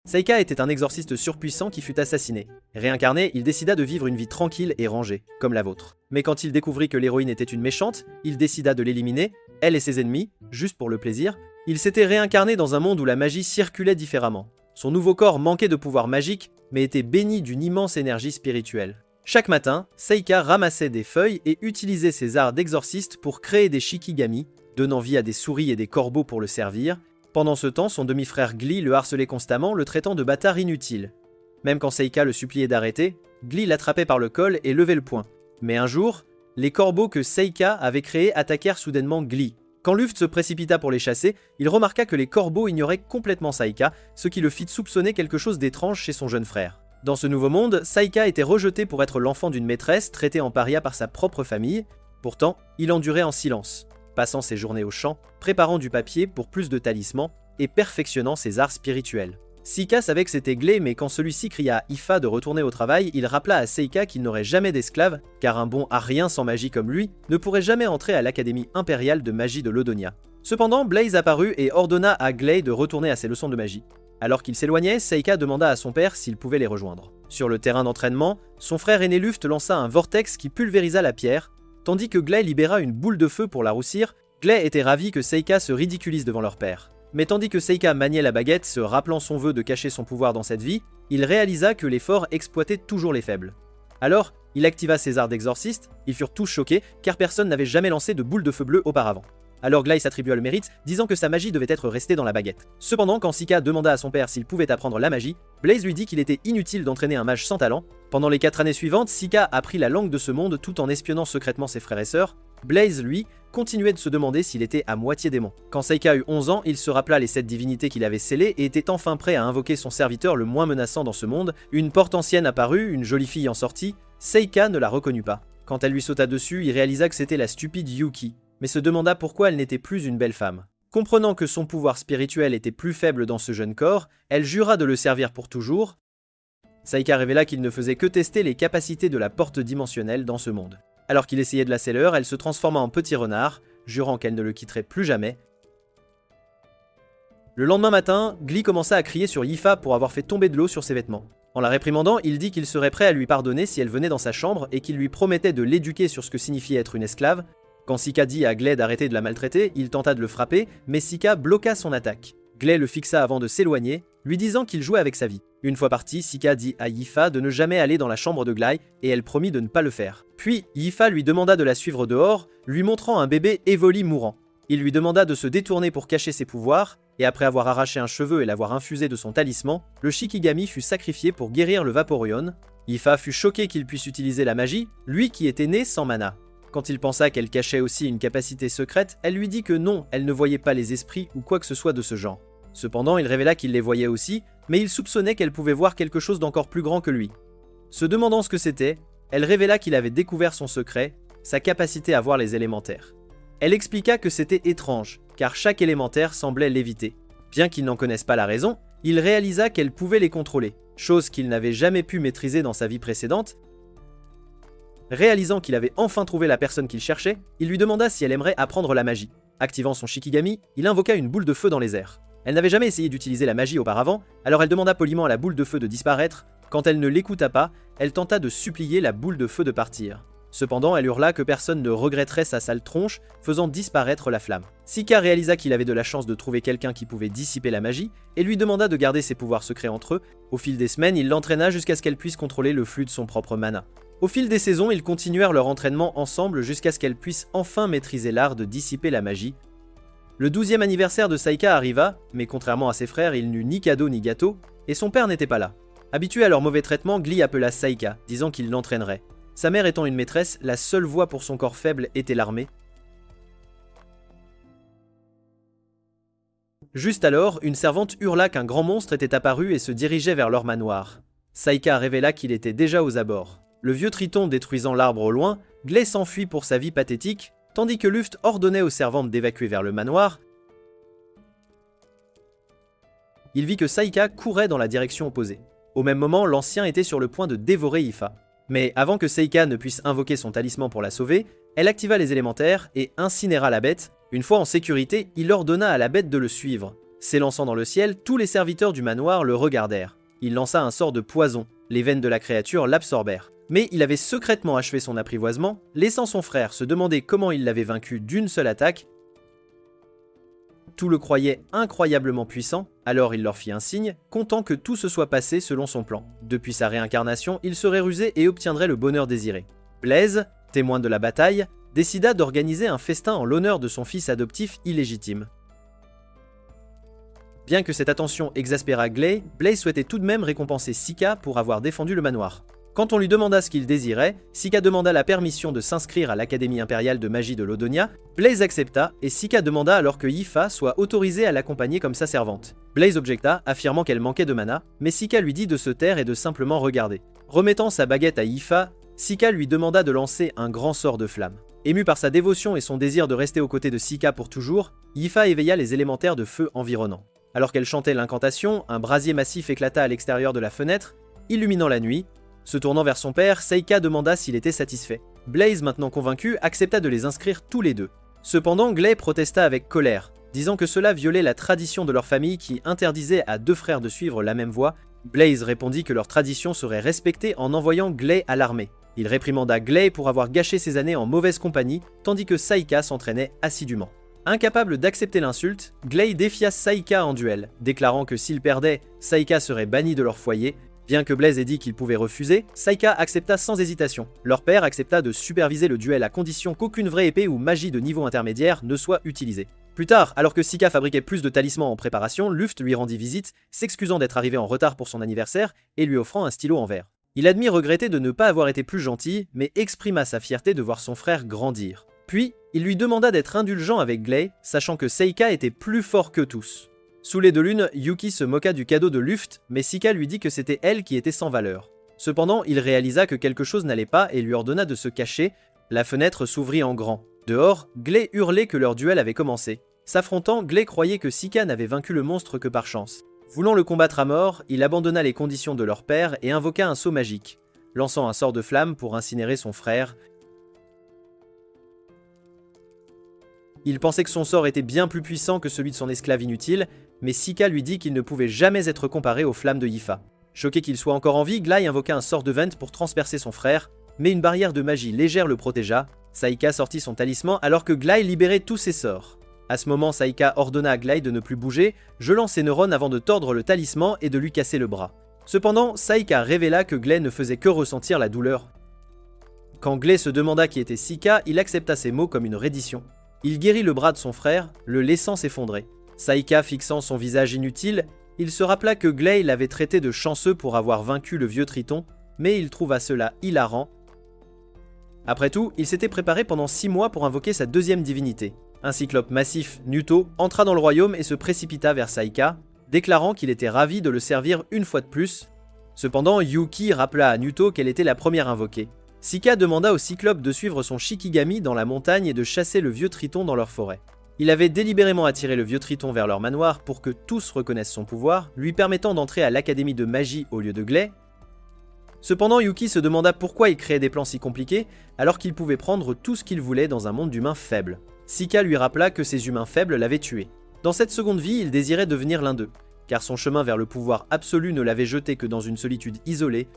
Seika était un exorciste surpuissant qui fut assassiné. Réincarné, il décida de vivre une vie tranquille et rangée, comme la vôtre. Mais quand il découvrit que l'héroïne était une méchante, il décida de l'éliminer, elle et ses ennemis, juste pour le plaisir. Il s'était réincarné dans un monde où la magie circulait différemment. Son nouveau corps manquait de pouvoir magique, mais était béni d'une immense énergie spirituelle. Chaque matin, Seika ramassait des feuilles et utilisait ses arts d'exorciste pour créer des shikigami, donnant vie à des souris et des corbeaux pour le servir. Pendant ce temps, son demi-frère Glee le harcelait constamment, le traitant de bâtard inutile. Même quand Seika le suppliait d'arrêter, Glee l'attrapait par le col et levait le poing. Mais un jour, les corbeaux que Seika avait créés attaquèrent soudainement Glee. Quand Luft se précipita pour les chasser, il remarqua que les corbeaux ignoraient complètement Seika, ce qui le fit soupçonner quelque chose d'étrange chez son jeune frère. Dans ce nouveau monde, Seika était rejeté pour être l'enfant d'une maîtresse, traité en paria par sa propre famille. Pourtant, il endurait en silence, passant ses journées au champ, préparant du papier pour plus de talismans et perfectionnant ses arts spirituels. Sika savait que c'était Glee, mais quand celui-ci cria à Ifa de retourner au travail, il rappela à Seika qu'il n'aurait jamais d'esclave, car un bon Arien sans magie comme lui ne pourrait jamais entrer à l'Académie impériale de magie de Lodonia. Cependant, Blaze apparut et ordonna à Glee de retourner à ses leçons de magie. Alors qu'il s'éloignait, Seika demanda à son père s'il pouvait les rejoindre. Sur le terrain d'entraînement, son frère aîné Luft lança un vortex qui pulvérisa la pierre, tandis que Glee libéra une boule de feu pour la roussir. Glee était ravi que Seika se ridiculise devant leur père. Mais tandis que Seika maniait la baguette, se rappelant son vœu de cacher son pouvoir dans cette vie, il réalisa que les forts exploitaient toujours les faibles. Alors, il activa ses arts d'exorciste, ils furent tous choqués car personne n'avait jamais lancé de boule de feu bleue auparavant. Alors Glee s'attribua le mérite, disant que sa magie devait être restée dans la baguette. Cependant, quand Sika demanda à son père s'il pouvait apprendre la magie, Blaze lui dit qu'il était inutile d'entraîner un mage sans talent. Pendant les 4 années suivantes, Sika apprit la langue de ce monde tout en espionnant secrètement ses frères et sœurs. Blaze, lui, continuait de se demander s'il était à moitié démon. Quand Seika eut 11 ans, il se rappela les 7 divinités qu'il avait scellées et était enfin prêt à invoquer son serviteur le moins menaçant dans ce monde. Une porte ancienne apparut, une jolie fille en sortit. Seika ne la reconnut pas. Quand elle lui sauta dessus, il réalisa que c'était la stupide Yuki, mais se demanda pourquoi elle n'était plus une belle femme. Comprenant que son pouvoir spirituel était plus faible dans ce jeune corps, elle jura de le servir pour toujours. Seika révéla qu'il ne faisait que tester les capacités de la porte dimensionnelle dans ce monde. Alors qu'il essayait de la sceller, elle se transforma en petit renard, jurant qu'elle ne le quitterait plus jamais. Le lendemain matin, Glee commença à crier sur Yifa pour avoir fait tomber de l'eau sur ses vêtements. En la réprimandant, il dit qu'il serait prêt à lui pardonner si elle venait dans sa chambre et qu'il lui promettait de l'éduquer sur ce que signifiait être une esclave. Quand Sika dit à Glee d'arrêter de la maltraiter, il tenta de le frapper, mais Sika bloqua son attaque. Glee le fixa avant de s'éloigner, lui disant qu'il jouait avec sa vie. Une fois parti, Sika dit à Yifa de ne jamais aller dans la chambre de Glee et elle promit de ne pas le faire. Puis, Yifa lui demanda de la suivre dehors, lui montrant un bébé Evoli mourant. Il lui demanda de se détourner pour cacher ses pouvoirs, et après avoir arraché un cheveu et l'avoir infusé de son talisman, le Shikigami fut sacrifié pour guérir le Vaporeon. Yifa fut choqué qu'il puisse utiliser la magie, lui qui était né sans mana. Quand il pensa qu'elle cachait aussi une capacité secrète, elle lui dit que non, elle ne voyait pas les esprits ou quoi que ce soit de ce genre. Cependant, il révéla qu'il les voyait aussi, mais il soupçonnait qu'elle pouvait voir quelque chose d'encore plus grand que lui. Se demandant ce que c'était, elle révéla qu'il avait découvert son secret, sa capacité à voir les élémentaires. Elle expliqua que c'était étrange, car chaque élémentaire semblait l'éviter. Bien qu'il n'en connaisse pas la raison, il réalisa qu'elle pouvait les contrôler, chose qu'il n'avait jamais pu maîtriser dans sa vie précédente. Réalisant qu'il avait enfin trouvé la personne qu'il cherchait, il lui demanda si elle aimerait apprendre la magie. Activant son Shikigami, il invoqua une boule de feu dans les airs. Elle n'avait jamais essayé d'utiliser la magie auparavant, alors elle demanda poliment à la boule de feu de disparaître. Quand elle ne l'écouta pas, elle tenta de supplier la boule de feu de partir. Cependant, elle hurla que personne ne regretterait sa sale tronche, faisant disparaître la flamme. Sika réalisa qu'il avait de la chance de trouver quelqu'un qui pouvait dissiper la magie, et lui demanda de garder ses pouvoirs secrets entre eux. Au fil des semaines, il l'entraîna jusqu'à ce qu'elle puisse contrôler le flux de son propre mana. Au fil des saisons, ils continuèrent leur entraînement ensemble jusqu'à ce qu'elle puisse enfin maîtriser l'art de dissiper la magie. Le 12e anniversaire de Seika arriva, mais contrairement à ses frères, il n'eut ni cadeau ni gâteau, et son père n'était pas là. Habitué à leur mauvais traitement, Glee appela Seika, disant qu'il l'entraînerait. Sa mère étant une maîtresse, la seule voie pour son corps faible était l'armée. Juste alors, une servante hurla qu'un grand monstre était apparu et se dirigeait vers leur manoir. Seika révéla qu'il était déjà aux abords. Le vieux triton détruisant l'arbre au loin, Glee s'enfuit pour sa vie pathétique, tandis que Luft ordonnait aux servantes d'évacuer vers le manoir. Il vit que Seika courait dans la direction opposée. Au même moment, l'ancien était sur le point de dévorer Ifa. Mais avant que Seika ne puisse invoquer son talisman pour la sauver, elle activa les élémentaires et incinéra la bête. Une fois en sécurité, il ordonna à la bête de le suivre. S'élançant dans le ciel, tous les serviteurs du manoir le regardèrent. Il lança un sort de poison, les veines de la créature l'absorbèrent. Mais il avait secrètement achevé son apprivoisement, laissant son frère se demander comment il l'avait vaincu d'une seule attaque. Tout le croyait incroyablement puissant, alors il leur fit un signe, content que tout se soit passé selon son plan. Depuis sa réincarnation, il serait rusé et obtiendrait le bonheur désiré. Blaise, témoin de la bataille, décida d'organiser un festin en l'honneur de son fils adoptif illégitime. Bien que cette attention exaspérât Gley, Blaise souhaitait tout de même récompenser Sika pour avoir défendu le manoir. Quand on lui demanda ce qu'il désirait, Sika demanda la permission de s'inscrire à l'Académie impériale de magie de Ladonia. Blaise accepta et Sika demanda alors que Ipha soit autorisée à l'accompagner comme sa servante. Blaise objecta, affirmant qu'elle manquait de mana, mais Sika lui dit de se taire et de simplement regarder. Remettant sa baguette à Ipha, Sika lui demanda de lancer un grand sort de flamme. Ému par sa dévotion et son désir de rester aux côtés de Sika pour toujours, Ipha éveilla les élémentaires de feu environnants. Alors qu'elle chantait l'incantation, un brasier massif éclata à l'extérieur de la fenêtre, illuminant la nuit. Se tournant vers son père, Seika demanda s'il était satisfait. Blaise, maintenant convaincu, accepta de les inscrire tous les deux. Cependant, Gley protesta avec colère, disant que cela violait la tradition de leur famille qui interdisait à deux frères de suivre la même voie. Blaise répondit que leur tradition serait respectée en envoyant Gley à l'armée. Il réprimanda Gley pour avoir gâché ses années en mauvaise compagnie, tandis que Saika s'entraînait assidûment. Incapable d'accepter l'insulte, Gley défia Saika en duel, déclarant que s'il perdait, Saika serait banni de leur foyer. Bien que Blaise ait dit qu'il pouvait refuser, Saika accepta sans hésitation. Leur père accepta de superviser le duel à condition qu'aucune vraie épée ou magie de niveau intermédiaire ne soit utilisée. Plus tard, alors que Sika fabriquait plus de talismans en préparation, Luft lui rendit visite, s'excusant d'être arrivé en retard pour son anniversaire et lui offrant un stylo en verre. Il admit regretter de ne pas avoir été plus gentil, mais exprima sa fierté de voir son frère grandir. Puis, il lui demanda d'être indulgent avec Gley, sachant que Seika était plus fort que tous. Sous les deux lunes, Yuki se moqua du cadeau de Luft, mais Sika lui dit que c'était elle qui était sans valeur. Cependant, il réalisa que quelque chose n'allait pas et lui ordonna de se cacher. La fenêtre s'ouvrit en grand. Dehors, Gley hurlait que leur duel avait commencé. S'affrontant, Gley croyait que Sika n'avait vaincu le monstre que par chance. Voulant le combattre à mort, il abandonna les conditions de leur père et invoqua un sceau magique, lançant un sort de flamme pour incinérer son frère. Il pensait que son sort était bien plus puissant que celui de son esclave inutile, mais Sika lui dit qu'il ne pouvait jamais être comparé aux flammes de Ipha. Choqué qu'il soit encore en vie, Gley invoqua un sort de vent pour transpercer son frère, mais une barrière de magie légère le protégea. Saika sortit son talisman alors que Gley libérait tous ses sorts. À ce moment, Saika ordonna à Gley de ne plus bouger, gelant ses neurones avant de tordre le talisman et de lui casser le bras. Cependant, Saika révéla que Gley ne faisait que ressentir la douleur. Quand Gley se demanda qui était Sika, il accepta ces mots comme une reddition. Il guérit le bras de son frère, le laissant s'effondrer. Saika fixant son visage inutile, il se rappela que Gley l'avait traité de chanceux pour avoir vaincu le vieux Triton, mais il trouva cela hilarant. Après tout, il s'était préparé pendant 6 mois pour invoquer sa deuxième divinité. Un cyclope massif, Nuto, entra dans le royaume et se précipita vers Saika, déclarant qu'il était ravi de le servir une fois de plus. Cependant, Yuki rappela à Nuto qu'elle était la première invoquée. Sika demanda au cyclope de suivre son Shikigami dans la montagne et de chasser le vieux Triton dans leur forêt. Il avait délibérément attiré le vieux Triton vers leur manoir pour que tous reconnaissent son pouvoir, lui permettant d'entrer à l'académie de magie au lieu de Gley. Cependant, Yuki se demanda pourquoi il créait des plans si compliqués alors qu'il pouvait prendre tout ce qu'il voulait dans un monde d'humains faibles. Sika lui rappela que ces humains faibles l'avaient tué. Dans cette seconde vie, il désirait devenir l'un d'eux, car son chemin vers le pouvoir absolu ne l'avait jeté que dans une solitude isolée.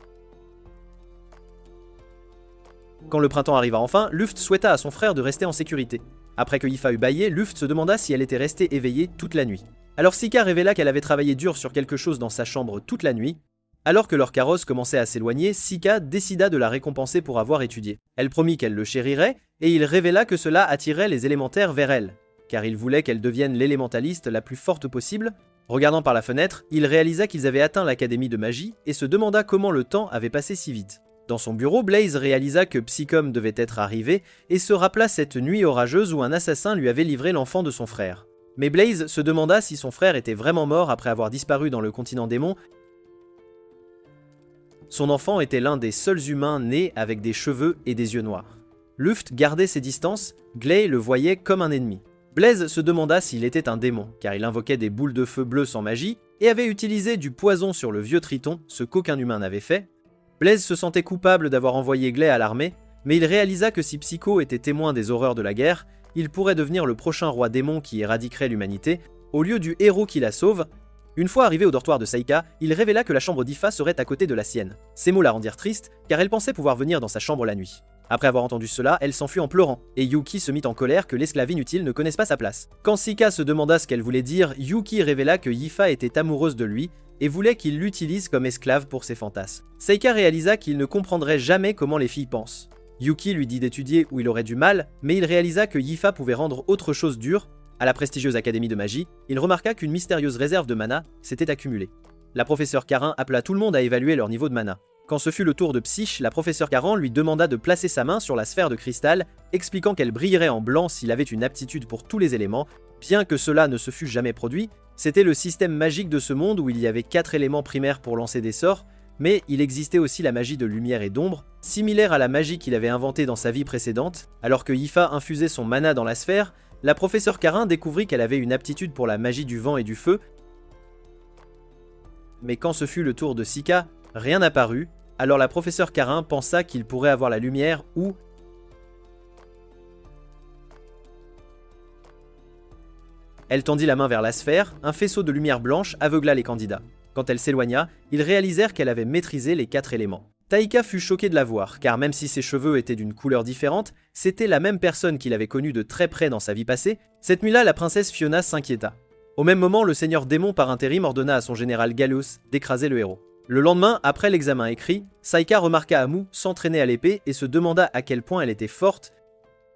Quand le printemps arriva enfin, Luft souhaita à son frère de rester en sécurité. Après que Ipha eut bâillé, Luft se demanda si elle était restée éveillée toute la nuit. Alors Sika révéla qu'elle avait travaillé dur sur quelque chose dans sa chambre toute la nuit. Alors que leur carrosse commençait à s'éloigner, Sika décida de la récompenser pour avoir étudié. Elle promit qu'elle le chérirait, et il révéla que cela attirait les élémentaires vers elle, car il voulait qu'elle devienne l'élémentaliste la plus forte possible. Regardant par la fenêtre, il réalisa qu'ils avaient atteint l'académie de magie, et se demanda comment le temps avait passé si vite. Dans son bureau, Blaise réalisa que Psycom devait être arrivé et se rappela cette nuit orageuse où un assassin lui avait livré l'enfant de son frère. Mais Blaise se demanda si son frère était vraiment mort après avoir disparu dans le continent démon. Son enfant était l'un des seuls humains nés avec des cheveux et des yeux noirs. Luft gardait ses distances, Gley le voyait comme un ennemi. Blaise se demanda s'il était un démon, car il invoquait des boules de feu bleues sans magie et avait utilisé du poison sur le vieux Triton, ce qu'aucun humain n'avait fait. Blaise se sentait coupable d'avoir envoyé Gley à l'armée, mais il réalisa que si Psycho était témoin des horreurs de la guerre, il pourrait devenir le prochain roi démon qui éradiquerait l'humanité. au lieu du héros qui la sauve. Une fois arrivé au dortoir de Saika, il révéla que la chambre d'Ifa serait à côté de la sienne. Ces mots la rendirent triste, car elle pensait pouvoir venir dans sa chambre la nuit. Après avoir entendu cela, elle s'enfuit en pleurant, et Yuki se mit en colère que l'esclave inutile ne connaisse pas sa place. Quand Sika se demanda ce qu'elle voulait dire, Yuki révéla que Ifa était amoureuse de lui, et voulait qu'il l'utilise comme esclave pour ses fantasmes. Saika réalisa qu'il ne comprendrait jamais comment les filles pensent. Yuki lui dit d'étudier où il aurait du mal, mais il réalisa que Ifa pouvait rendre autre chose dure. À la prestigieuse académie de magie, il remarqua qu'une mystérieuse réserve de mana s'était accumulée. La professeure Karin appela tout le monde à évaluer leur niveau de mana. Quand ce fut le tour de Psyche, la professeure Karin lui demanda de placer sa main sur la sphère de cristal, expliquant qu'elle brillerait en blanc s'il avait une aptitude pour tous les éléments. Bien que cela ne se fût jamais produit, c'était le système magique de ce monde où il y avait 4 éléments primaires pour lancer des sorts, mais il existait aussi la magie de lumière et d'ombre, similaire à la magie qu'il avait inventée dans sa vie précédente. Alors que Ifa infusait son mana dans la sphère, la professeure Karin découvrit qu'elle avait une aptitude pour la magie du vent et du feu. Mais quand ce fut le tour de Sika, rien n'apparut, alors la professeure Karin pensa qu'il pourrait avoir la lumière ou... Elle tendit la main vers la sphère, un faisceau de lumière blanche aveugla les candidats. Quand elle s'éloigna, ils réalisèrent qu'elle avait maîtrisé les 4 éléments. Taika fut choqué de la voir, car même si ses cheveux étaient d'une couleur différente, c'était la même personne qu'il avait connue de très près dans sa vie passée. Cette nuit-là, la princesse Fiona s'inquiéta. Au même moment, le seigneur démon par intérim ordonna à son général Gallus d'écraser le héros. Le lendemain, après l'examen écrit, Saika remarqua Amu s'entraîner à l'épée et se demanda à quel point elle était forte.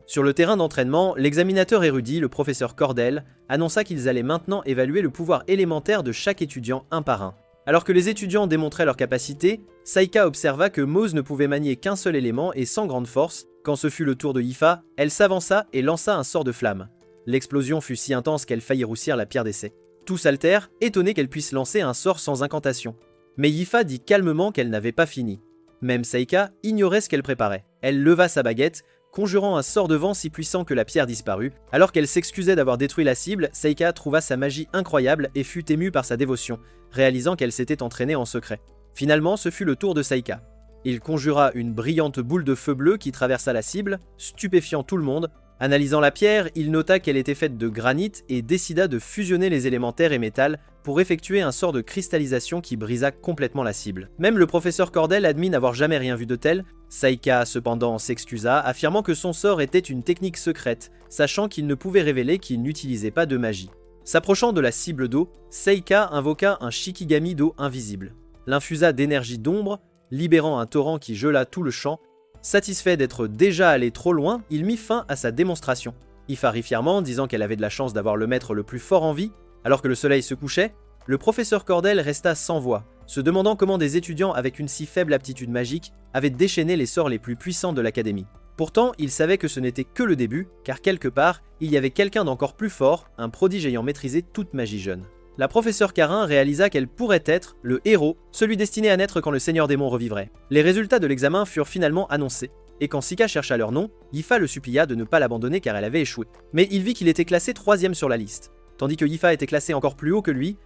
Sur le terrain d'entraînement, l'examinateur érudit, le professeur Cordell, annonça qu'ils allaient maintenant évaluer le pouvoir élémentaire de chaque étudiant un par un. Alors que les étudiants démontraient leurs capacités, Saika observa que Mose ne pouvait manier qu'un seul élément et sans grande force. Quand ce fut le tour de Ifa, elle s'avança et lança un sort de flamme. L'explosion fut si intense qu'elle faillit roussir la pierre d'essai. Tous altèrent, étonnés qu'elle puisse lancer un sort sans incantation. Mais Ifa dit calmement qu'elle n'avait pas fini. Même Saika ignorait ce qu'elle préparait. Elle leva sa baguette, conjurant un sort de vent si puissant que la pierre disparut. Alors qu'elle s'excusait d'avoir détruit la cible, Saika trouva sa magie incroyable et fut émue par sa dévotion, réalisant qu'elle s'était entraînée en secret. Finalement, ce fut le tour de Saika. Il conjura une brillante boule de feu bleu qui traversa la cible, stupéfiant tout le monde. Analysant la pierre, il nota qu'elle était faite de granit et décida de fusionner les éléments terre et métal pour effectuer un sort de cristallisation qui brisa complètement la cible. Même le professeur Cordell admit n'avoir jamais rien vu de tel. Saika cependant s'excusa, affirmant que son sort était une technique secrète, sachant qu'il ne pouvait révéler qu'il n'utilisait pas de magie. S'approchant de la cible d'eau, Saika invoqua un Shikigami d'eau invisible, l'infusa d'énergie d'ombre, libérant un torrent qui gela tout le champ. Satisfait d'être déjà allé trop loin, il mit fin à sa démonstration. Ifa rit fièrement, disant qu'elle avait de la chance d'avoir le maître le plus fort en vie. Alors que le soleil se couchait, le professeur Cordell resta sans voix, se demandant comment des étudiants avec une si faible aptitude magique avaient déchaîné les sorts les plus puissants de l'académie. Pourtant, il savait que ce n'était que le début, car quelque part, il y avait quelqu'un d'encore plus fort, un prodige ayant maîtrisé toute magie jeune. La professeure Karin réalisa qu'elle pourrait être le héros, celui destiné à naître quand le seigneur démon revivrait. Les résultats de l'examen furent finalement annoncés, et quand Sika chercha leur nom, Ifa le supplia de ne pas l'abandonner car elle avait échoué. Mais il vit qu'il était classé 3e sur la liste, tandis que Ifa était classé encore plus haut que lui.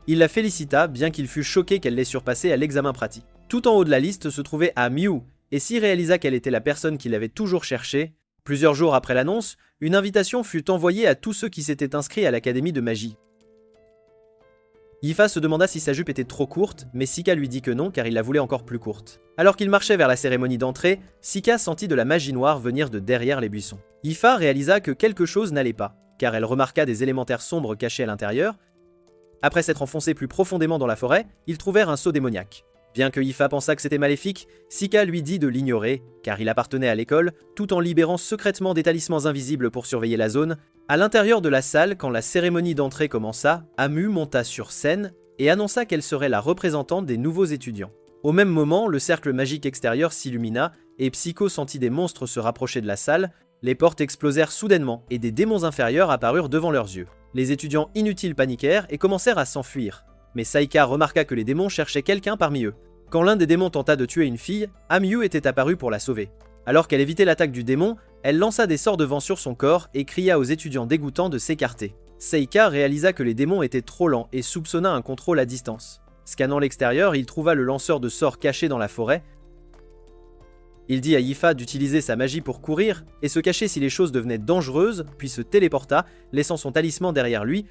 Il la félicita, bien qu'il fût choqué qu'elle l'ait surpassé à l'examen pratique. Tout en haut de la liste se trouvait Amu, et s'y réalisa qu'elle était la personne qu'il avait toujours cherchée. Plusieurs jours après l'annonce, une invitation fut envoyée à tous ceux qui s'étaient inscrits à l'académie de magie. Ifa se demanda si sa jupe était trop courte, mais Sika lui dit que non car il la voulait encore plus courte. Alors qu'il marchait vers la cérémonie d'entrée, Sika sentit de la magie noire venir de derrière les buissons. Ifa réalisa que quelque chose n'allait pas, car elle remarqua des élémentaires sombres cachés à l'intérieur. Après s'être enfoncés plus profondément dans la forêt, ils trouvèrent un seau démoniaque. Bien que Ifa pensât que c'était maléfique, Sika lui dit de l'ignorer, car il appartenait à l'école, tout en libérant secrètement des talismans invisibles pour surveiller la zone. À l'intérieur de la salle, quand la cérémonie d'entrée commença, Amu monta sur scène et annonça qu'elle serait la représentante des nouveaux étudiants. Au même moment, le cercle magique extérieur s'illumina et Psycho sentit des monstres se rapprocher de la salle. Les portes explosèrent soudainement et des démons inférieurs apparurent devant leurs yeux. Les étudiants inutiles paniquèrent et commencèrent à s'enfuir. Mais Saika remarqua que les démons cherchaient quelqu'un parmi eux. Quand l'un des démons tenta de tuer une fille, Amu était apparu pour la sauver. Alors qu'elle évitait l'attaque du démon, elle lança des sorts de vent sur son corps et cria aux étudiants dégoûtants de s'écarter. Seika réalisa que les démons étaient trop lents et soupçonna un contrôle à distance. Scannant l'extérieur, il trouva le lanceur de sorts caché dans la forêt. Il dit à Ifa d'utiliser sa magie pour courir et se cacher si les choses devenaient dangereuses, puis se téléporta, laissant son talisman derrière lui.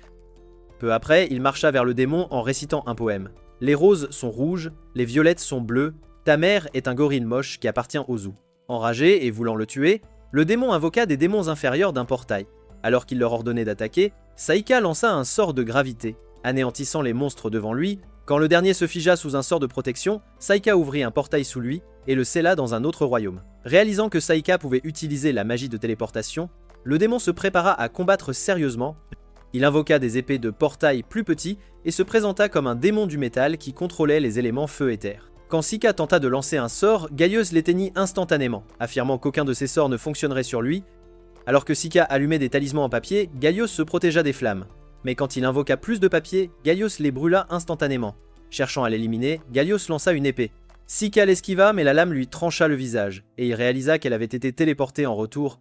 Peu après, il marcha vers le démon en récitant un poème. Les roses sont rouges, les violettes sont bleues, ta mère est un gorille moche qui appartient au zoo. Enragé et voulant le tuer, le démon invoqua des démons inférieurs d'un portail. Alors qu'il leur ordonnait d'attaquer, Saïka lança un sort de gravité, anéantissant les monstres devant lui. Quand le dernier se figea sous un sort de protection, Saïka ouvrit un portail sous lui et le scella dans un autre royaume. Réalisant que Saïka pouvait utiliser la magie de téléportation, le démon se prépara à combattre sérieusement. Il invoqua des épées de portail plus petits et se présenta comme un démon du métal qui contrôlait les éléments feu et terre. Quand Sika tenta de lancer un sort, Galios l'éteignit instantanément, affirmant qu'aucun de ses sorts ne fonctionnerait sur lui. Alors que Sika allumait des talismans en papier, Galios se protégea des flammes. Mais quand il invoqua plus de papier, Galios les brûla instantanément. Cherchant à l'éliminer, Galios lança une épée. Sika l'esquiva, mais la lame lui trancha le visage, et il réalisa qu'elle avait été téléportée en retour.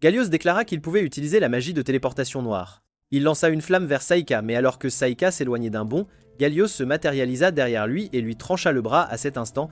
Galios déclara qu'il pouvait utiliser la magie de téléportation noire. Il lança une flamme vers Saïka, mais alors que Saïka s'éloignait d'un bond, Galios se matérialisa derrière lui et lui trancha le bras à cet instant.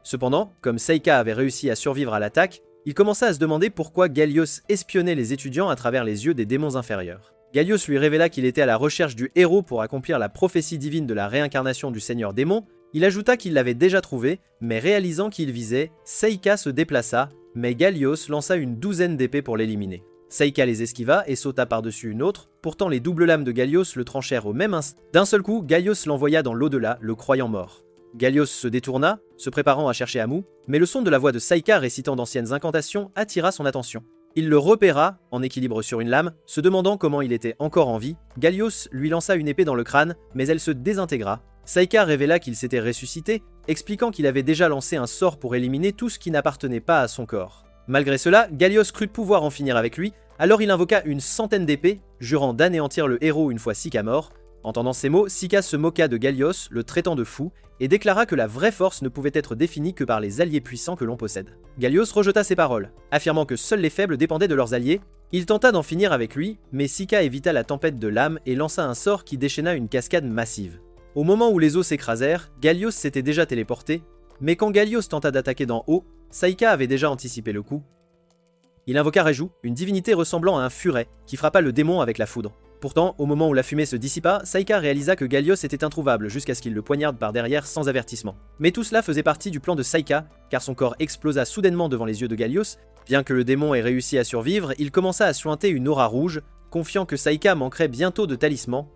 Cependant, comme Saïka avait réussi à survivre à l'attaque, il commença à se demander pourquoi Galios espionnait les étudiants à travers les yeux des démons inférieurs. Galios lui révéla qu'il était à la recherche du héros pour accomplir la prophétie divine de la réincarnation du seigneur démon. Il ajouta qu'il l'avait déjà trouvé, mais réalisant qu'il visait, Saïka se déplaça, mais Galios lança une douzaine d'épées pour l'éliminer. Saïka les esquiva et sauta par-dessus une autre, pourtant les doubles lames de Galios le tranchèrent au même instant. D'un seul coup, Galios l'envoya dans l'au-delà, le croyant mort. Galios se détourna, se préparant à chercher Amu, mais le son de la voix de Saïka récitant d'anciennes incantations attira son attention. Il le repéra, en équilibre sur une lame, se demandant comment il était encore en vie. Galios lui lança une épée dans le crâne, mais elle se désintégra. Saïka révéla qu'il s'était ressuscité, expliquant qu'il avait déjà lancé un sort pour éliminer tout ce qui n'appartenait pas à son corps. Malgré cela, Galios crut pouvoir en finir avec lui, alors il invoqua une centaine d'épées, jurant d'anéantir le héros une fois Sika mort. Entendant ces mots, Sika se moqua de Galios, le traitant de fou, et déclara que la vraie force ne pouvait être définie que par les alliés puissants que l'on possède. Galios rejeta ces paroles, affirmant que seuls les faibles dépendaient de leurs alliés. Il tenta d'en finir avec lui, mais Sika évita la tempête de lames et lança un sort qui déchaîna une cascade massive. Au moment où les os s'écrasèrent, Galios s'était déjà téléporté, mais quand Galios tenta d'attaquer d'en haut, Saïka avait déjà anticipé le coup. Il invoqua Raju, une divinité ressemblant à un furet, qui frappa le démon avec la foudre. Pourtant, au moment où la fumée se dissipa, Saïka réalisa que Galios était introuvable jusqu'à ce qu'il le poignarde par derrière sans avertissement. Mais tout cela faisait partie du plan de Saïka, car son corps explosa soudainement devant les yeux de Galios. Bien que le démon ait réussi à survivre, il commença à suinter une aura rouge, confiant que Saïka manquerait bientôt de talismans.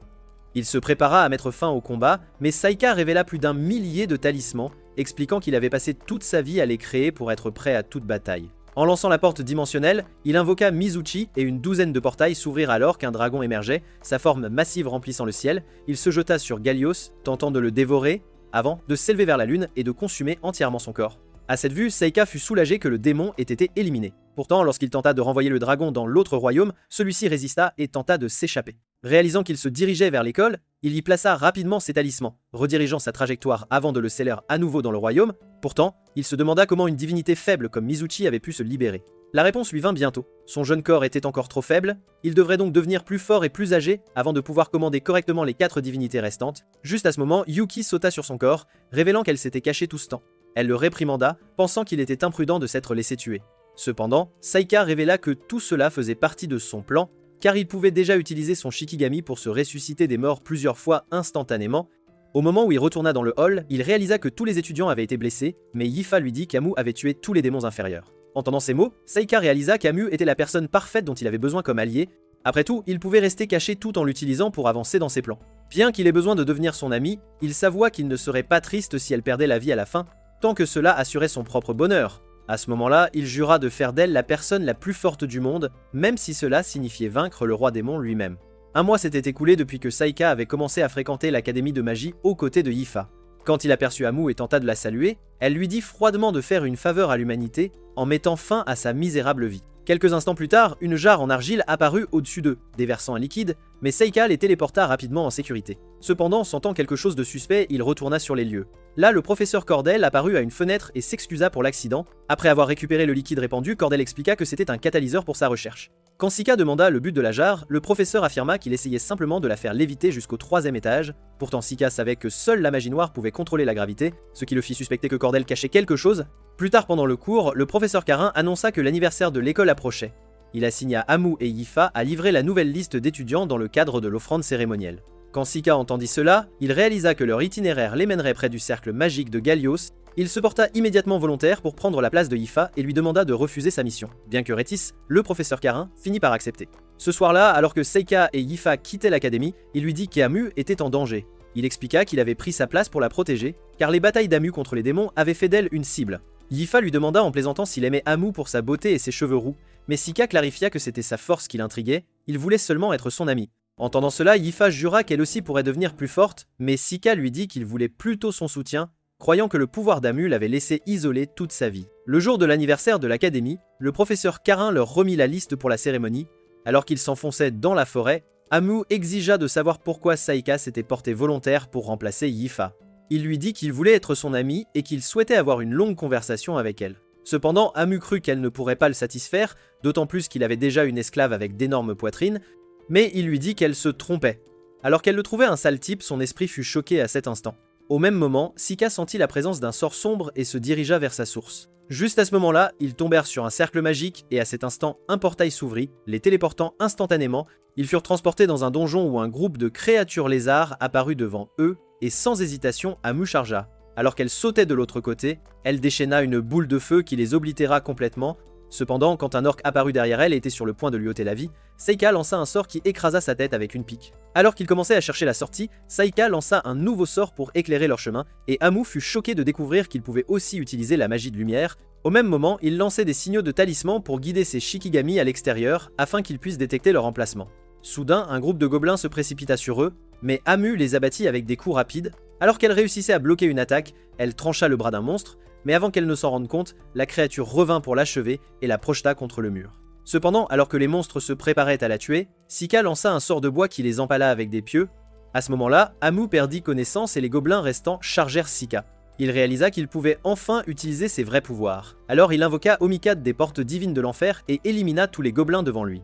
Il se prépara à mettre fin au combat, mais Saïka révéla plus d'1 millier de talismans, expliquant qu'il avait passé toute sa vie à les créer pour être prêt à toute bataille. En lançant la porte dimensionnelle, il invoqua Mizuchi et une douzaine de portails s'ouvrirent alors qu'un dragon émergeait, sa forme massive remplissant le ciel. Il se jeta sur Galios, tentant de le dévorer, avant de s'élever vers la lune et de consumer entièrement son corps. À cette vue, Saïka fut soulagé que le démon ait été éliminé. Pourtant, lorsqu'il tenta de renvoyer le dragon dans l'autre royaume, celui-ci résista et tenta de s'échapper. Réalisant qu'il se dirigeait vers l'école, il y plaça rapidement ses talismans, redirigeant sa trajectoire avant de le sceller à nouveau dans le royaume. Pourtant, il se demanda comment une divinité faible comme Mizuchi avait pu se libérer. La réponse lui vint bientôt. Son jeune corps était encore trop faible, il devrait donc devenir plus fort et plus âgé avant de pouvoir commander correctement les 4 divinités restantes. Juste à ce moment, Yuki sauta sur son corps, révélant qu'elle s'était cachée tout ce temps. Elle le réprimanda, pensant qu'il était imprudent de s'être laissé tuer. Cependant, Saïka révéla que tout cela faisait partie de son plan, car il pouvait déjà utiliser son Shikigami pour se ressusciter des morts plusieurs fois instantanément. Au moment où il retourna dans le hall, il réalisa que tous les étudiants avaient été blessés, mais Yifa lui dit qu'Amu avait tué tous les démons inférieurs. Entendant ces mots, Saïka réalisa qu'Amu était la personne parfaite dont il avait besoin comme allié. Après tout, il pouvait rester caché tout en l'utilisant pour avancer dans ses plans. Bien qu'il ait besoin de devenir son ami, il s'avoua qu'il ne serait pas triste si elle perdait la vie à la fin, tant que cela assurait son propre bonheur. À ce moment-là, il jura de faire d'elle la personne la plus forte du monde, même si cela signifiait vaincre le roi démon lui-même. Un mois s'était écoulé depuis que Saïka avait commencé à fréquenter l'académie de magie aux côtés de Yifa. Quand il aperçut Amu et tenta de la saluer, elle lui dit froidement de faire une faveur à l'humanité en mettant fin à sa misérable vie. Quelques instants plus tard, une jarre en argile apparut au-dessus d'eux, déversant un liquide, mais Saïka les téléporta rapidement en sécurité. Cependant, sentant quelque chose de suspect, il retourna sur les lieux. Là, le professeur Cordel apparut à une fenêtre et s'excusa pour l'accident. Après avoir récupéré le liquide répandu, Cordel expliqua que c'était un catalyseur pour sa recherche. Quand Sika demanda le but de la jarre, le professeur affirma qu'il essayait simplement de la faire léviter jusqu'au 3e étage. Pourtant, Sika savait que seule la magie noire pouvait contrôler la gravité, ce qui le fit suspecter que Cordel cachait quelque chose. Plus tard pendant le cours, le professeur Carin annonça que l'anniversaire de l'école approchait. Il assigna Amu et Yifa à livrer la nouvelle liste d'étudiants dans le cadre de l'offrande cérémonielle. Quand Sika entendit cela, il réalisa que leur itinéraire les mènerait près du cercle magique de Gallios. Il se porta immédiatement volontaire pour prendre la place de Ifa et lui demanda de refuser sa mission, bien que réticent, le professeur Carin finit par accepter. Ce soir-là, alors que Seika et Ifa quittaient l'académie, il lui dit qu'Amu était en danger. Il expliqua qu'il avait pris sa place pour la protéger, car les batailles d'Amu contre les démons avaient fait d'elle une cible. Ifa lui demanda en plaisantant s'il aimait Amu pour sa beauté et ses cheveux roux, mais Sika clarifia que c'était sa force qui l'intriguait, il voulait seulement être son ami. Entendant cela, Ifa jura qu'elle aussi pourrait devenir plus forte, mais Sika lui dit qu'il voulait plutôt son soutien, croyant que le pouvoir d'Amu l'avait laissé isolé toute sa vie. Le jour de l'anniversaire de l'académie, le professeur Carin leur remit la liste pour la cérémonie. Alors qu'ils s'enfonçaient dans la forêt, Amu exigea de savoir pourquoi Saika s'était portée volontaire pour remplacer Ifa. Il lui dit qu'il voulait être son ami et qu'il souhaitait avoir une longue conversation avec elle. Cependant, Amu crut qu'elle ne pourrait pas le satisfaire, d'autant plus qu'il avait déjà une esclave avec d'énormes poitrines, mais il lui dit qu'elle se trompait. Alors qu'elle le trouvait un sale type, son esprit fut choqué à cet instant. Au même moment, Sika sentit la présence d'un sort sombre et se dirigea vers sa source. Juste à ce moment-là, ils tombèrent sur un cercle magique et à cet instant, un portail s'ouvrit, les téléportant instantanément. Ils furent transportés dans un donjon où un groupe de créatures lézards apparut devant eux et sans hésitation, Amu chargea. Alors qu'elle sautait de l'autre côté, elle déchaîna une boule de feu qui les oblitéra complètement. Cependant, quand un orc apparut derrière elle et était sur le point de lui ôter la vie, Seika lança un sort qui écrasa sa tête avec une pique. Alors qu'ils commençaient à chercher la sortie, Saika lança un nouveau sort pour éclairer leur chemin, et Amu fut choqué de découvrir qu'il pouvait aussi utiliser la magie de lumière. Au même moment, il lançait des signaux de talisman pour guider ses Shikigami à l'extérieur, afin qu'ils puissent détecter leur emplacement. Soudain, un groupe de gobelins se précipita sur eux, mais Amu les abattit avec des coups rapides. Alors qu'elle réussissait à bloquer une attaque, elle trancha le bras d'un monstre, mais avant qu'elle ne s'en rende compte, la créature revint pour l'achever et la projeta contre le mur. Cependant, alors que les monstres se préparaient à la tuer, Sika lança un sort de bois qui les empala avec des pieux. À ce moment-là, Amu perdit connaissance et les gobelins restants chargèrent Sika. Il réalisa qu'il pouvait enfin utiliser ses vrais pouvoirs. Alors il invoqua Omikad des portes divines de l'enfer et élimina tous les gobelins devant lui.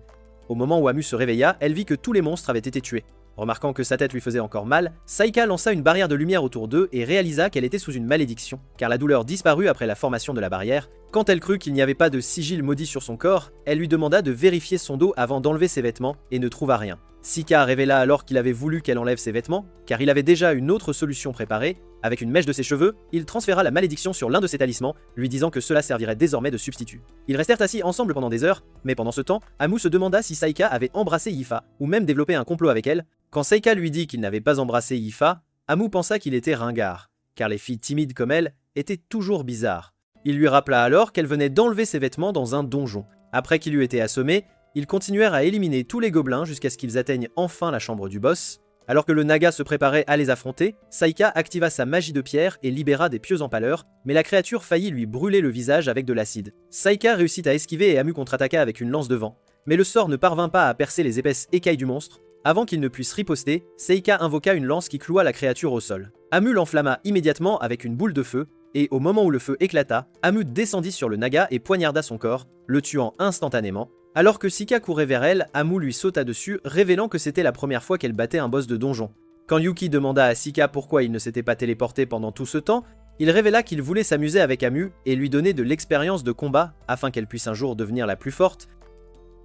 Au moment où Amu se réveilla, elle vit que tous les monstres avaient été tués. Remarquant que sa tête lui faisait encore mal, Saika lança une barrière de lumière autour d'eux et réalisa qu'elle était sous une malédiction, car la douleur disparut après la formation de la barrière. Quand elle crut qu'il n'y avait pas de sigil maudit sur son corps, elle lui demanda de vérifier son dos avant d'enlever ses vêtements et ne trouva rien. Sika révéla alors qu'il avait voulu qu'elle enlève ses vêtements, car il avait déjà une autre solution préparée. Avec une mèche de ses cheveux, il transféra la malédiction sur l'un de ses talismans, lui disant que cela servirait désormais de substitut. Ils restèrent assis ensemble pendant des heures, mais pendant ce temps, Amu se demanda si Saika avait embrassé Ifa, ou même développé un complot avec elle. Quand Saika lui dit qu'il n'avait pas embrassé Ifa, Amu pensa qu'il était ringard, car les filles timides comme elle étaient toujours bizarres. Il lui rappela alors qu'elle venait d'enlever ses vêtements dans un donjon. Après qu'il eut été assommé, ils continuèrent à éliminer tous les gobelins jusqu'à ce qu'ils atteignent enfin la chambre du boss. Alors que le naga se préparait à les affronter, Saika activa sa magie de pierre et libéra des pieux empaleurs, mais la créature faillit lui brûler le visage avec de l'acide. Saika réussit à esquiver et Amu contre-attaqua avec une lance de vent, mais le sort ne parvint pas à percer les épaisses écailles du monstre. Avant qu'il ne puisse riposter, Seika invoqua une lance qui cloua la créature au sol. Amu l'enflamma immédiatement avec une boule de feu, et au moment où le feu éclata, Amu descendit sur le naga et poignarda son corps, le tuant instantanément. Alors que Sika courait vers elle, Amu lui sauta dessus, révélant que c'était la première fois qu'elle battait un boss de donjon. Quand Yuki demanda à Sika pourquoi il ne s'était pas téléporté pendant tout ce temps, il révéla qu'il voulait s'amuser avec Amu et lui donner de l'expérience de combat afin qu'elle puisse un jour devenir la plus forte.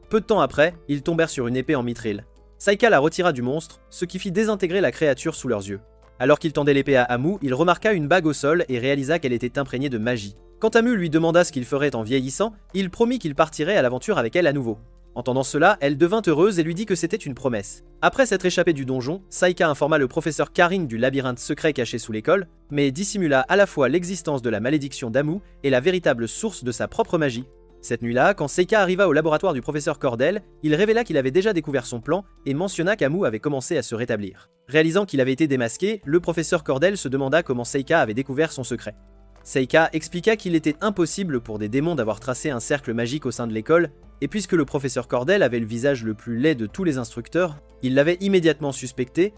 Peu de temps après, ils tombèrent sur une épée en mithril. Saika la retira du monstre, ce qui fit désintégrer la créature sous leurs yeux. Alors qu'il tendait l'épée à Amu, il remarqua une bague au sol et réalisa qu'elle était imprégnée de magie. Quand Amu lui demanda ce qu'il ferait en vieillissant, il promit qu'il partirait à l'aventure avec elle à nouveau. Entendant cela, elle devint heureuse et lui dit que c'était une promesse. Après s'être échappé du donjon, Saika informa le professeur Karin du labyrinthe secret caché sous l'école, mais dissimula à la fois l'existence de la malédiction d'Amu et la véritable source de sa propre magie. Cette nuit-là, quand Seika arriva au laboratoire du professeur Cordel, il révéla qu'il avait déjà découvert son plan et mentionna qu'Amu avait commencé à se rétablir. Réalisant qu'il avait été démasqué, le professeur Cordel se demanda comment Seika avait découvert son secret. Seika expliqua qu'il était impossible pour des démons d'avoir tracé un cercle magique au sein de l'école, et puisque le professeur Cordel avait le visage le plus laid de tous les instructeurs, il l'avait immédiatement suspecté.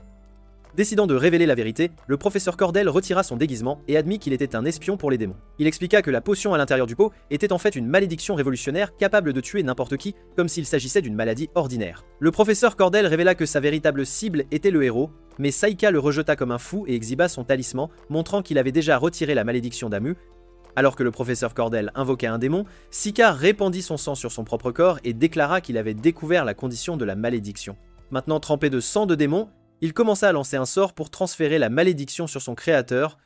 Décidant de révéler la vérité, le professeur Cordel retira son déguisement et admit qu'il était un espion pour les démons. Il expliqua que la potion à l'intérieur du pot était en fait une malédiction révolutionnaire capable de tuer n'importe qui, comme s'il s'agissait d'une maladie ordinaire. Le professeur Cordel révéla que sa véritable cible était le héros, mais Saika le rejeta comme un fou et exhiba son talisman, montrant qu'il avait déjà retiré la malédiction d'Amu. Alors que le professeur Cordel invoquait un démon, Sika répandit son sang sur son propre corps et déclara qu'il avait découvert la condition de la malédiction. Maintenant trempé de sang de démon, il commença à lancer un sort pour transférer la malédiction sur son créateur.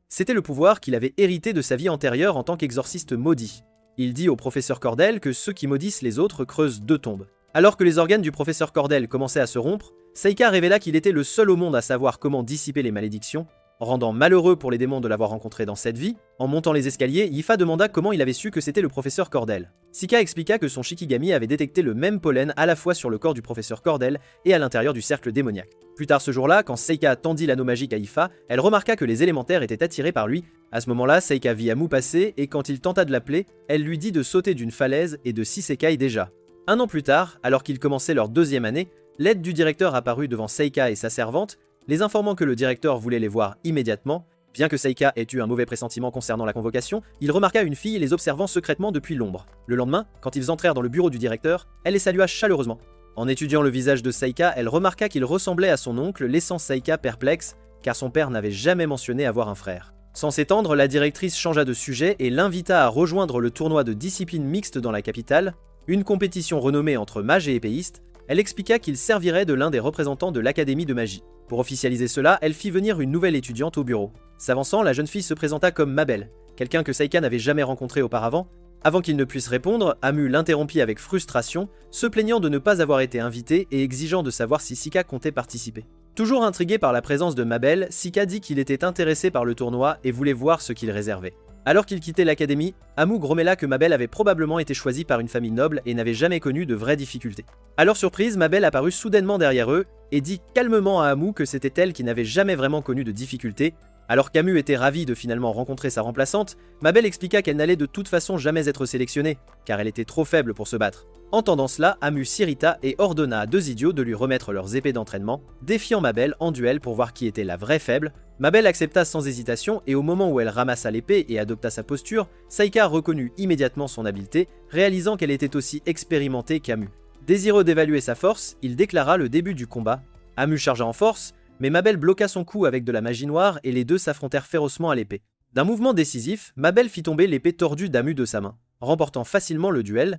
C'était le pouvoir qu'il avait hérité de sa vie antérieure en tant qu'exorciste maudit. Il dit au professeur Cordel que ceux qui maudissent les autres creusent 2 tombes. Alors que les organes du professeur Cordel commençaient à se rompre, Seika révéla qu'il était le seul au monde à savoir comment dissiper les malédictions. Rendant malheureux pour les démons de l'avoir rencontré dans cette vie, en montant les escaliers, Yifa demanda comment il avait su que c'était le professeur Cordel. Sika expliqua que son Shikigami avait détecté le même pollen à la fois sur le corps du professeur Cordel et à l'intérieur du cercle démoniaque. Plus tard ce jour-là, quand Seika tendit l'anneau magique à Yifa, elle remarqua que les élémentaires étaient attirés par lui. À ce moment-là, Seika vit Amu passer et quand il tenta de l'appeler, elle lui dit de sauter d'une falaise et de 6 Sekai déjà. Un an plus tard, alors qu'ils commençaient leur 2e année, l'aide du directeur apparut devant Seika et sa servante, les informant que le directeur voulait les voir immédiatement. Bien que Seika ait eu un mauvais pressentiment concernant la convocation, il remarqua une fille les observant secrètement depuis l'ombre. Le lendemain, quand ils entrèrent dans le bureau du directeur, elle les salua chaleureusement. En étudiant le visage de Seika, elle remarqua qu'il ressemblait à son oncle, laissant Seika perplexe, car son père n'avait jamais mentionné avoir un frère. Sans s'étendre, la directrice changea de sujet et l'invita à rejoindre le tournoi de discipline mixte dans la capitale, une compétition renommée entre mages et épéistes. Elle expliqua qu'il servirait de l'un des représentants de l'académie de magie. Pour officialiser cela, elle fit venir une nouvelle étudiante au bureau. S'avançant, la jeune fille se présenta comme Mabel, quelqu'un que Seika n'avait jamais rencontré auparavant. Avant qu'il ne puisse répondre, Amu l'interrompit avec frustration, se plaignant de ne pas avoir été invité et exigeant de savoir si Sika comptait participer. Toujours intrigué par la présence de Mabel, Sika dit qu'il était intéressé par le tournoi et voulait voir ce qu'il réservait. Alors qu'il quittait l'académie, Amu grommela que Mabel avait probablement été choisie par une famille noble et n'avait jamais connu de vraies difficultés. À leur surprise, Mabel apparut soudainement derrière eux et dit calmement à Amu que c'était elle qui n'avait jamais vraiment connu de difficultés. Alors qu'Amu était ravi de finalement rencontrer sa remplaçante, Mabel expliqua qu'elle n'allait de toute façon jamais être sélectionnée, car elle était trop faible pour se battre. Entendant cela, Amu s'irrita et ordonna à 2 idiots de lui remettre leurs épées d'entraînement, défiant Mabel en duel pour voir qui était la vraie faible. Mabel accepta sans hésitation et au moment où elle ramassa l'épée et adopta sa posture, Seika reconnut immédiatement son habileté, réalisant qu'elle était aussi expérimentée qu'Amu. Désireux d'évaluer sa force, il déclara le début du combat. Amu chargea en force, mais Mabel bloqua son coup avec de la magie noire et les deux s'affrontèrent férocement à l'épée. D'un mouvement décisif, Mabel fit tomber l'épée tordue d'Amu de sa main, remportant facilement le duel.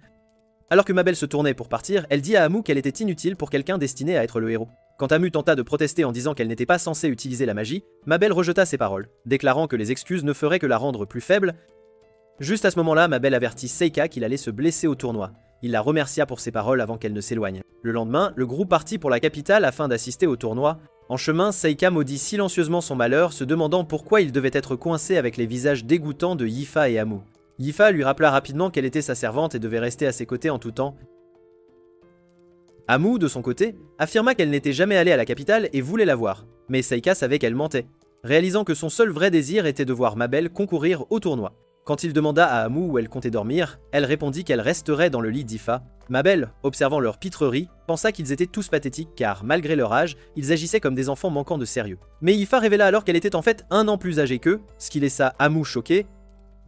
Alors que Mabel se tournait pour partir, elle dit à Amu qu'elle était inutile pour quelqu'un destiné à être le héros. Quand Amu tenta de protester en disant qu'elle n'était pas censée utiliser la magie, Mabel rejeta ses paroles, déclarant que les excuses ne feraient que la rendre plus faible. Juste à ce moment-là, Mabel avertit Seika qu'il allait se blesser au tournoi. Il la remercia pour ses paroles avant qu'elle ne s'éloigne. Le lendemain, le groupe partit pour la capitale afin d'assister au tournoi. En chemin, Seika maudit silencieusement son malheur, se demandant pourquoi il devait être coincé avec les visages dégoûtants de Yifa et Amu. Yifa lui rappela rapidement qu'elle était sa servante et devait rester à ses côtés en tout temps. Amu, de son côté, affirma qu'elle n'était jamais allée à la capitale et voulait la voir, mais Seika savait qu'elle mentait, réalisant que son seul vrai désir était de voir Mabel concourir au tournoi. Quand il demanda à Amu où elle comptait dormir, elle répondit qu'elle resterait dans le lit d'Yifa. Mabel, observant leur pitrerie, pensa qu'ils étaient tous pathétiques car, malgré leur âge, ils agissaient comme des enfants manquant de sérieux. Mais Yifa révéla alors qu'elle était en fait 1 an plus âgée qu'eux, ce qui laissa Amu choqué.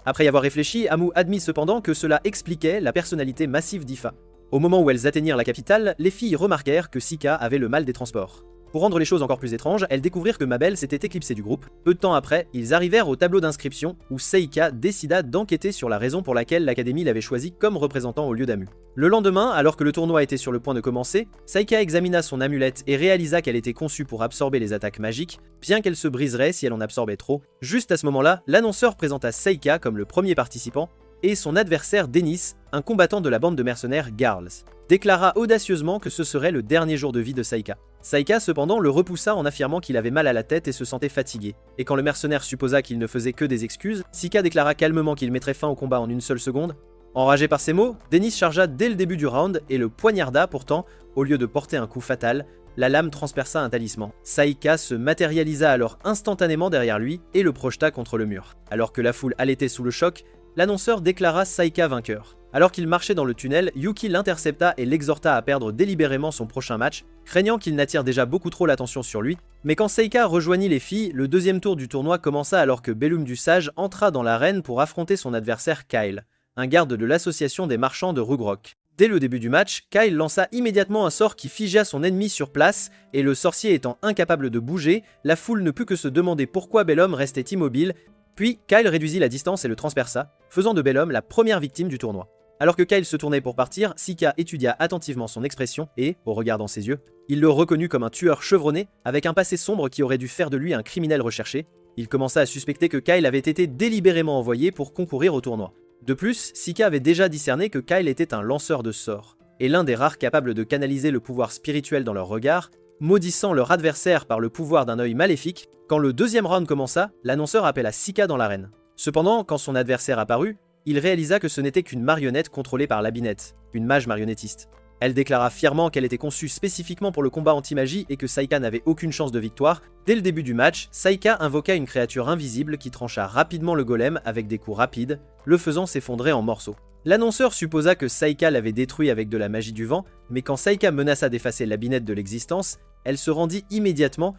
Après y avoir réfléchi, Amu admit cependant que cela expliquait la personnalité massive d'Yifa. Au moment où elles atteignirent la capitale, les filles remarquèrent que Sika avait le mal des transports. Pour rendre les choses encore plus étranges, elles découvrirent que Mabel s'était éclipsée du groupe. Peu de temps après, ils arrivèrent au tableau d'inscription où Seika décida d'enquêter sur la raison pour laquelle l'académie l'avait choisi comme représentant au lieu d'Amu. Le lendemain, alors que le tournoi était sur le point de commencer, Seika examina son amulette et réalisa qu'elle était conçue pour absorber les attaques magiques, bien qu'elle se briserait si elle en absorbait trop. Juste à ce moment-là, l'annonceur présenta Seika comme le premier participant, et son adversaire Dennis, un combattant de la bande de mercenaires Garls, déclara audacieusement que ce serait le dernier jour de vie de Seika. Seika cependant le repoussa en affirmant qu'il avait mal à la tête et se sentait fatigué. Et quand le mercenaire supposa qu'il ne faisait que des excuses, Sika déclara calmement qu'il mettrait fin au combat en 1 seule seconde. Enragé par ces mots, Dennis chargea dès le début du round et le poignarda. Pourtant, au lieu de porter un coup fatal, la lame transperça un talisman. Seika se matérialisa alors instantanément derrière lui et le projeta contre le mur. Alors que la foule halétait sous le choc, l'annonceur déclara Seika vainqueur. Alors qu'il marchait dans le tunnel, Yuki l'intercepta et l'exhorta à perdre délibérément son prochain match, craignant qu'il n'attire déjà beaucoup trop l'attention sur lui. Mais quand Seika rejoignit les filles, le 2e tour du tournoi commença alors que Bellum du Sage entra dans l'arène pour affronter son adversaire Kyle, un garde de l'association des marchands de Rugrok. Dès le début du match, Kyle lança immédiatement un sort qui figea son ennemi sur place, et le sorcier étant incapable de bouger, la foule ne put que se demander pourquoi Bellum restait immobile. Puis Kyle réduisit la distance et le transperça, faisant de Bellum la première victime du tournoi. Alors que Kyle se tournait pour partir, Sika étudia attentivement son expression et, au regard dans ses yeux, il le reconnut comme un tueur chevronné avec un passé sombre qui aurait dû faire de lui un criminel recherché. Il commença à suspecter que Kyle avait été délibérément envoyé pour concourir au tournoi. De plus, Sika avait déjà discerné que Kyle était un lanceur de sorts, et l'un des rares capables de canaliser le pouvoir spirituel dans leur regard, maudissant leur adversaire par le pouvoir d'un œil maléfique. Quand le deuxième round commença, l'annonceur appela Sika dans l'arène. Cependant, quand son adversaire apparut, il réalisa que ce n'était qu'une marionnette contrôlée par Labinette, une mage marionnettiste. Elle déclara fièrement qu'elle était conçue spécifiquement pour le combat anti-magie et que Saika n'avait aucune chance de victoire. Dès le début du match, Saika invoqua une créature invisible qui trancha rapidement le golem avec des coups rapides, le faisant s'effondrer en morceaux. L'annonceur supposa que Saika l'avait détruit avec de la magie du vent, mais quand Saika menaça d'effacer Labinette de l'existence, elle se rendit immédiatement.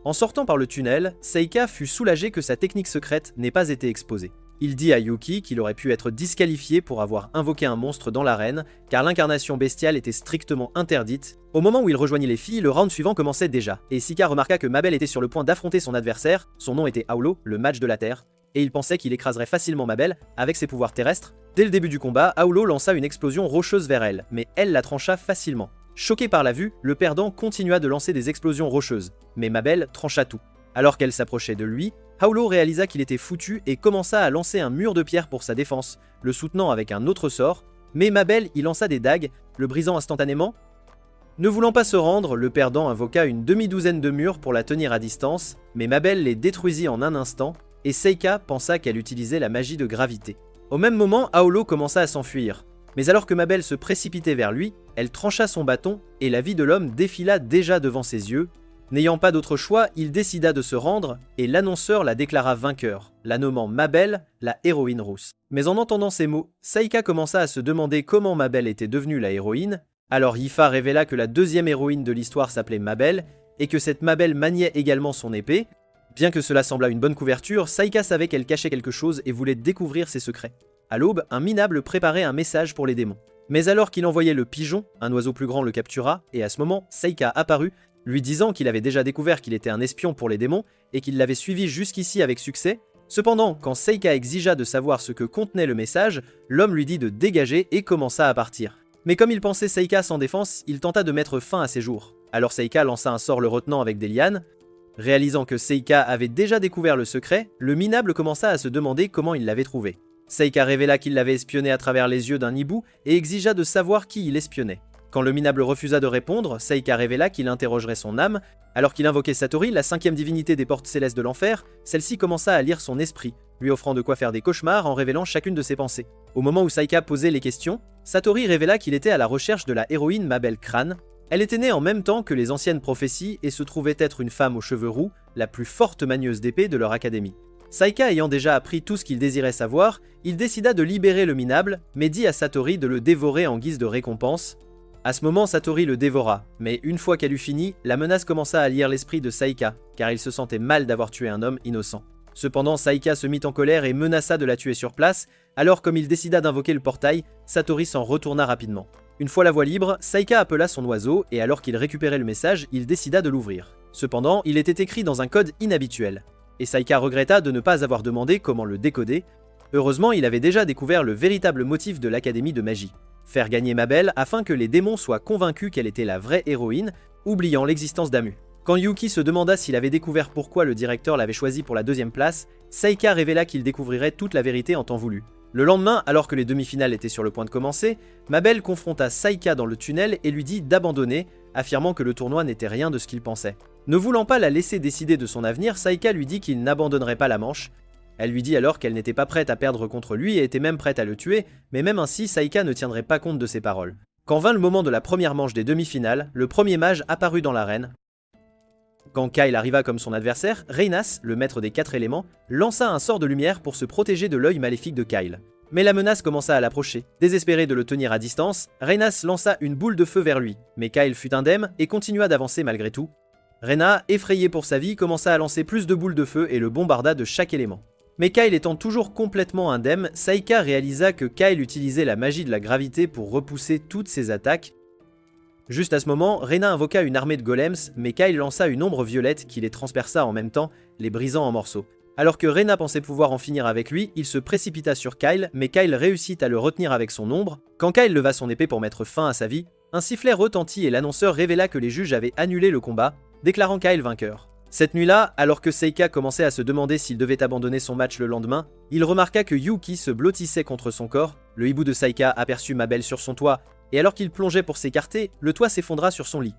En sortant par le tunnel, Saika fut soulagé que sa technique secrète n'ait pas été exposée. Il dit à Yuki qu'il aurait pu être disqualifié pour avoir invoqué un monstre dans l'arène, car l'incarnation bestiale était strictement interdite. Au moment où il rejoignit les filles, le round suivant commençait déjà, et Sika remarqua que Mabel était sur le point d'affronter son adversaire, son nom était Aulo, le match de la Terre, et il pensait qu'il écraserait facilement Mabel avec ses pouvoirs terrestres. Dès le début du combat, Aulo lança une explosion rocheuse vers elle, mais elle la trancha facilement. Choqué par la vue, le perdant continua de lancer des explosions rocheuses, mais Mabel trancha tout. Alors qu'elle s'approchait de lui, Aulo réalisa qu'il était foutu et commença à lancer un mur de pierre pour sa défense, le soutenant avec un autre sort, mais Mabel y lança des dagues, le brisant instantanément. Ne voulant pas se rendre, le perdant invoqua une demi-douzaine de murs pour la tenir à distance, mais Mabel les détruisit en un instant, et Seika pensa qu'elle utilisait la magie de gravité. Au même moment, Aulo commença à s'enfuir, mais alors que Mabel se précipitait vers lui, elle trancha son bâton, et la vie de l'homme défila déjà devant ses yeux. N'ayant pas d'autre choix, il décida de se rendre, et l'annonceur la déclara vainqueur, la nommant Mabel, la héroïne rousse. Mais en entendant ces mots, Saika commença à se demander comment Mabel était devenue la héroïne. Alors Yifa révéla que la deuxième héroïne de l'histoire s'appelait Mabel, et que cette Mabel maniait également son épée. Bien que cela semblât une bonne couverture, Saika savait qu'elle cachait quelque chose et voulait découvrir ses secrets. À l'aube, un minable préparait un message pour les démons. Mais alors qu'il envoyait le pigeon, un oiseau plus grand le captura, et à ce moment, Saika apparut, lui disant qu'il avait déjà découvert qu'il était un espion pour les démons et qu'il l'avait suivi jusqu'ici avec succès. Cependant, quand Saika exigea de savoir ce que contenait le message, l'homme lui dit de dégager et commença à partir. Mais comme il pensait Saika sans défense, il tenta de mettre fin à ses jours. Alors Saika lança un sort le retenant avec des lianes. Réalisant que Saika avait déjà découvert le secret, le minable commença à se demander comment il l'avait trouvé. Saika révéla qu'il l'avait espionné à travers les yeux d'un hibou et exigea de savoir qui il espionnait. Quand le minable refusa de répondre, Saika révéla qu'il interrogerait son âme. Alors qu'il invoquait Satori, la cinquième divinité des portes célestes de l'enfer, celle-ci commença à lire son esprit, lui offrant de quoi faire des cauchemars en révélant chacune de ses pensées. Au moment où Saika posait les questions, Satori révéla qu'il était à la recherche de la héroïne Mabel Crane. Elle était née en même temps que les anciennes prophéties et se trouvait être une femme aux cheveux roux, la plus forte manieuse d'épée de leur académie. Saika ayant déjà appris tout ce qu'il désirait savoir, il décida de libérer le minable, mais dit à Satori de le dévorer en guise de récompense. À ce moment, Satori le dévora, mais une fois qu'elle eut fini, la menace commença à lire l'esprit de Saika, car il se sentait mal d'avoir tué un homme innocent. Cependant, Saika se mit en colère et menaça de la tuer sur place, alors comme il décida d'invoquer le portail, Satori s'en retourna rapidement. Une fois la voie libre, Saika appela son oiseau, et alors qu'il récupérait le message, il décida de l'ouvrir. Cependant, il était écrit dans un code inhabituel, et Saika regretta de ne pas avoir demandé comment le décoder. Heureusement, il avait déjà découvert le véritable motif de l'Académie de magie. Faire gagner Mabel afin que les démons soient convaincus qu'elle était la vraie héroïne, oubliant l'existence d'Amu. Quand Yuki se demanda s'il avait découvert pourquoi le directeur l'avait choisi pour la deuxième place, Saika révéla qu'il découvrirait toute la vérité en temps voulu. Le lendemain, alors que les demi-finales étaient sur le point de commencer, Mabel confronta Saika dans le tunnel et lui dit d'abandonner, affirmant que le tournoi n'était rien de ce qu'il pensait. Ne voulant pas la laisser décider de son avenir, Saika lui dit qu'il n'abandonnerait pas la manche. Elle lui dit alors qu'elle n'était pas prête à perdre contre lui et était même prête à le tuer, mais même ainsi, Saika ne tiendrait pas compte de ses paroles. Quand vint le moment de la première manche des demi-finales, le premier mage apparut dans l'arène. Quand Kyle arriva comme son adversaire, Reynas, le maître des 4 éléments, lança un sort de lumière pour se protéger de l'œil maléfique de Kyle. Mais la menace commença à l'approcher. Désespéré de le tenir à distance, Reynas lança une boule de feu vers lui, mais Kyle fut indemne et continua d'avancer malgré tout. Reyna, effrayé pour sa vie, commença à lancer plus de boules de feu et le bombarda de chaque élément. Mais Kyle étant toujours complètement indemne, Saika réalisa que Kyle utilisait la magie de la gravité pour repousser toutes ses attaques. Juste à ce moment, Reyna invoqua une armée de golems, mais Kyle lança une ombre violette qui les transperça en même temps, les brisant en morceaux. Alors que Rena pensait pouvoir en finir avec lui, il se précipita sur Kyle, mais Kyle réussit à le retenir avec son ombre. Quand Kyle leva son épée pour mettre fin à sa vie, un sifflet retentit et l'annonceur révéla que les juges avaient annulé le combat, déclarant Kyle vainqueur. Cette nuit-là, alors que Seika commençait à se demander s'il devait abandonner son match le lendemain, il remarqua que Yuki se blottissait contre son corps. Le hibou de Seika aperçut Mabel sur son toit, et alors qu'il plongeait pour s'écarter, le toit s'effondra sur son lit.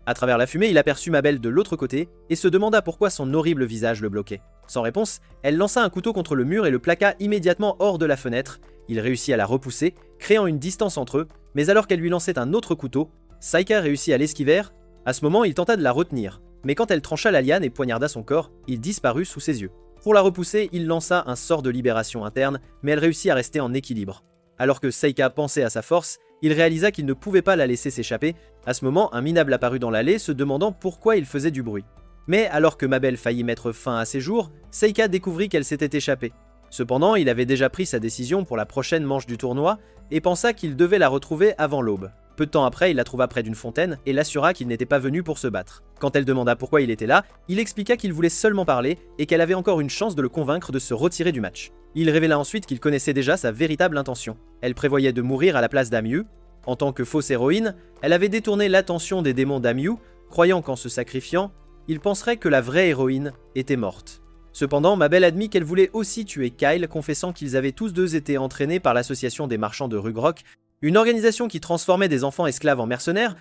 À travers la fumée, il aperçut Mabel de l'autre côté, et se demanda pourquoi son horrible visage le bloquait. Sans réponse, elle lança un couteau contre le mur et le plaqua immédiatement hors de la fenêtre. Il réussit à la repousser, créant une distance entre eux, mais alors qu'elle lui lançait un autre couteau, Seika réussit à l'esquiver. À ce moment, il tenta de la retenir, mais quand elle trancha la liane et poignarda son corps, il disparut sous ses yeux. Pour la repousser, il lança un sort de libération interne, mais elle réussit à rester en équilibre. Alors que Seika pensait à sa force, il réalisa qu'il ne pouvait pas la laisser s'échapper. À ce moment, un minable apparut dans l'allée, se demandant pourquoi il faisait du bruit. Mais alors que Mabel faillit mettre fin à ses jours, Seika découvrit qu'elle s'était échappée. Cependant, il avait déjà pris sa décision pour la prochaine manche du tournoi, et pensa qu'il devait la retrouver avant l'aube. Peu de temps après, il la trouva près d'une fontaine et l'assura qu'il n'était pas venu pour se battre. Quand elle demanda pourquoi il était là, il expliqua qu'il voulait seulement parler et qu'elle avait encore une chance de le convaincre de se retirer du match. Il révéla ensuite qu'il connaissait déjà sa véritable intention. Elle prévoyait de mourir à la place d'Amyu. En tant que fausse héroïne, elle avait détourné l'attention des démons d'Amyu, croyant qu'en se sacrifiant, il penserait que la vraie héroïne était morte. Cependant, Mabel admit qu'elle voulait aussi tuer Kyle, confessant qu'ils avaient tous deux été entraînés par l'association des marchands de Rugrok, une organisation qui transformait des enfants esclaves en mercenaires.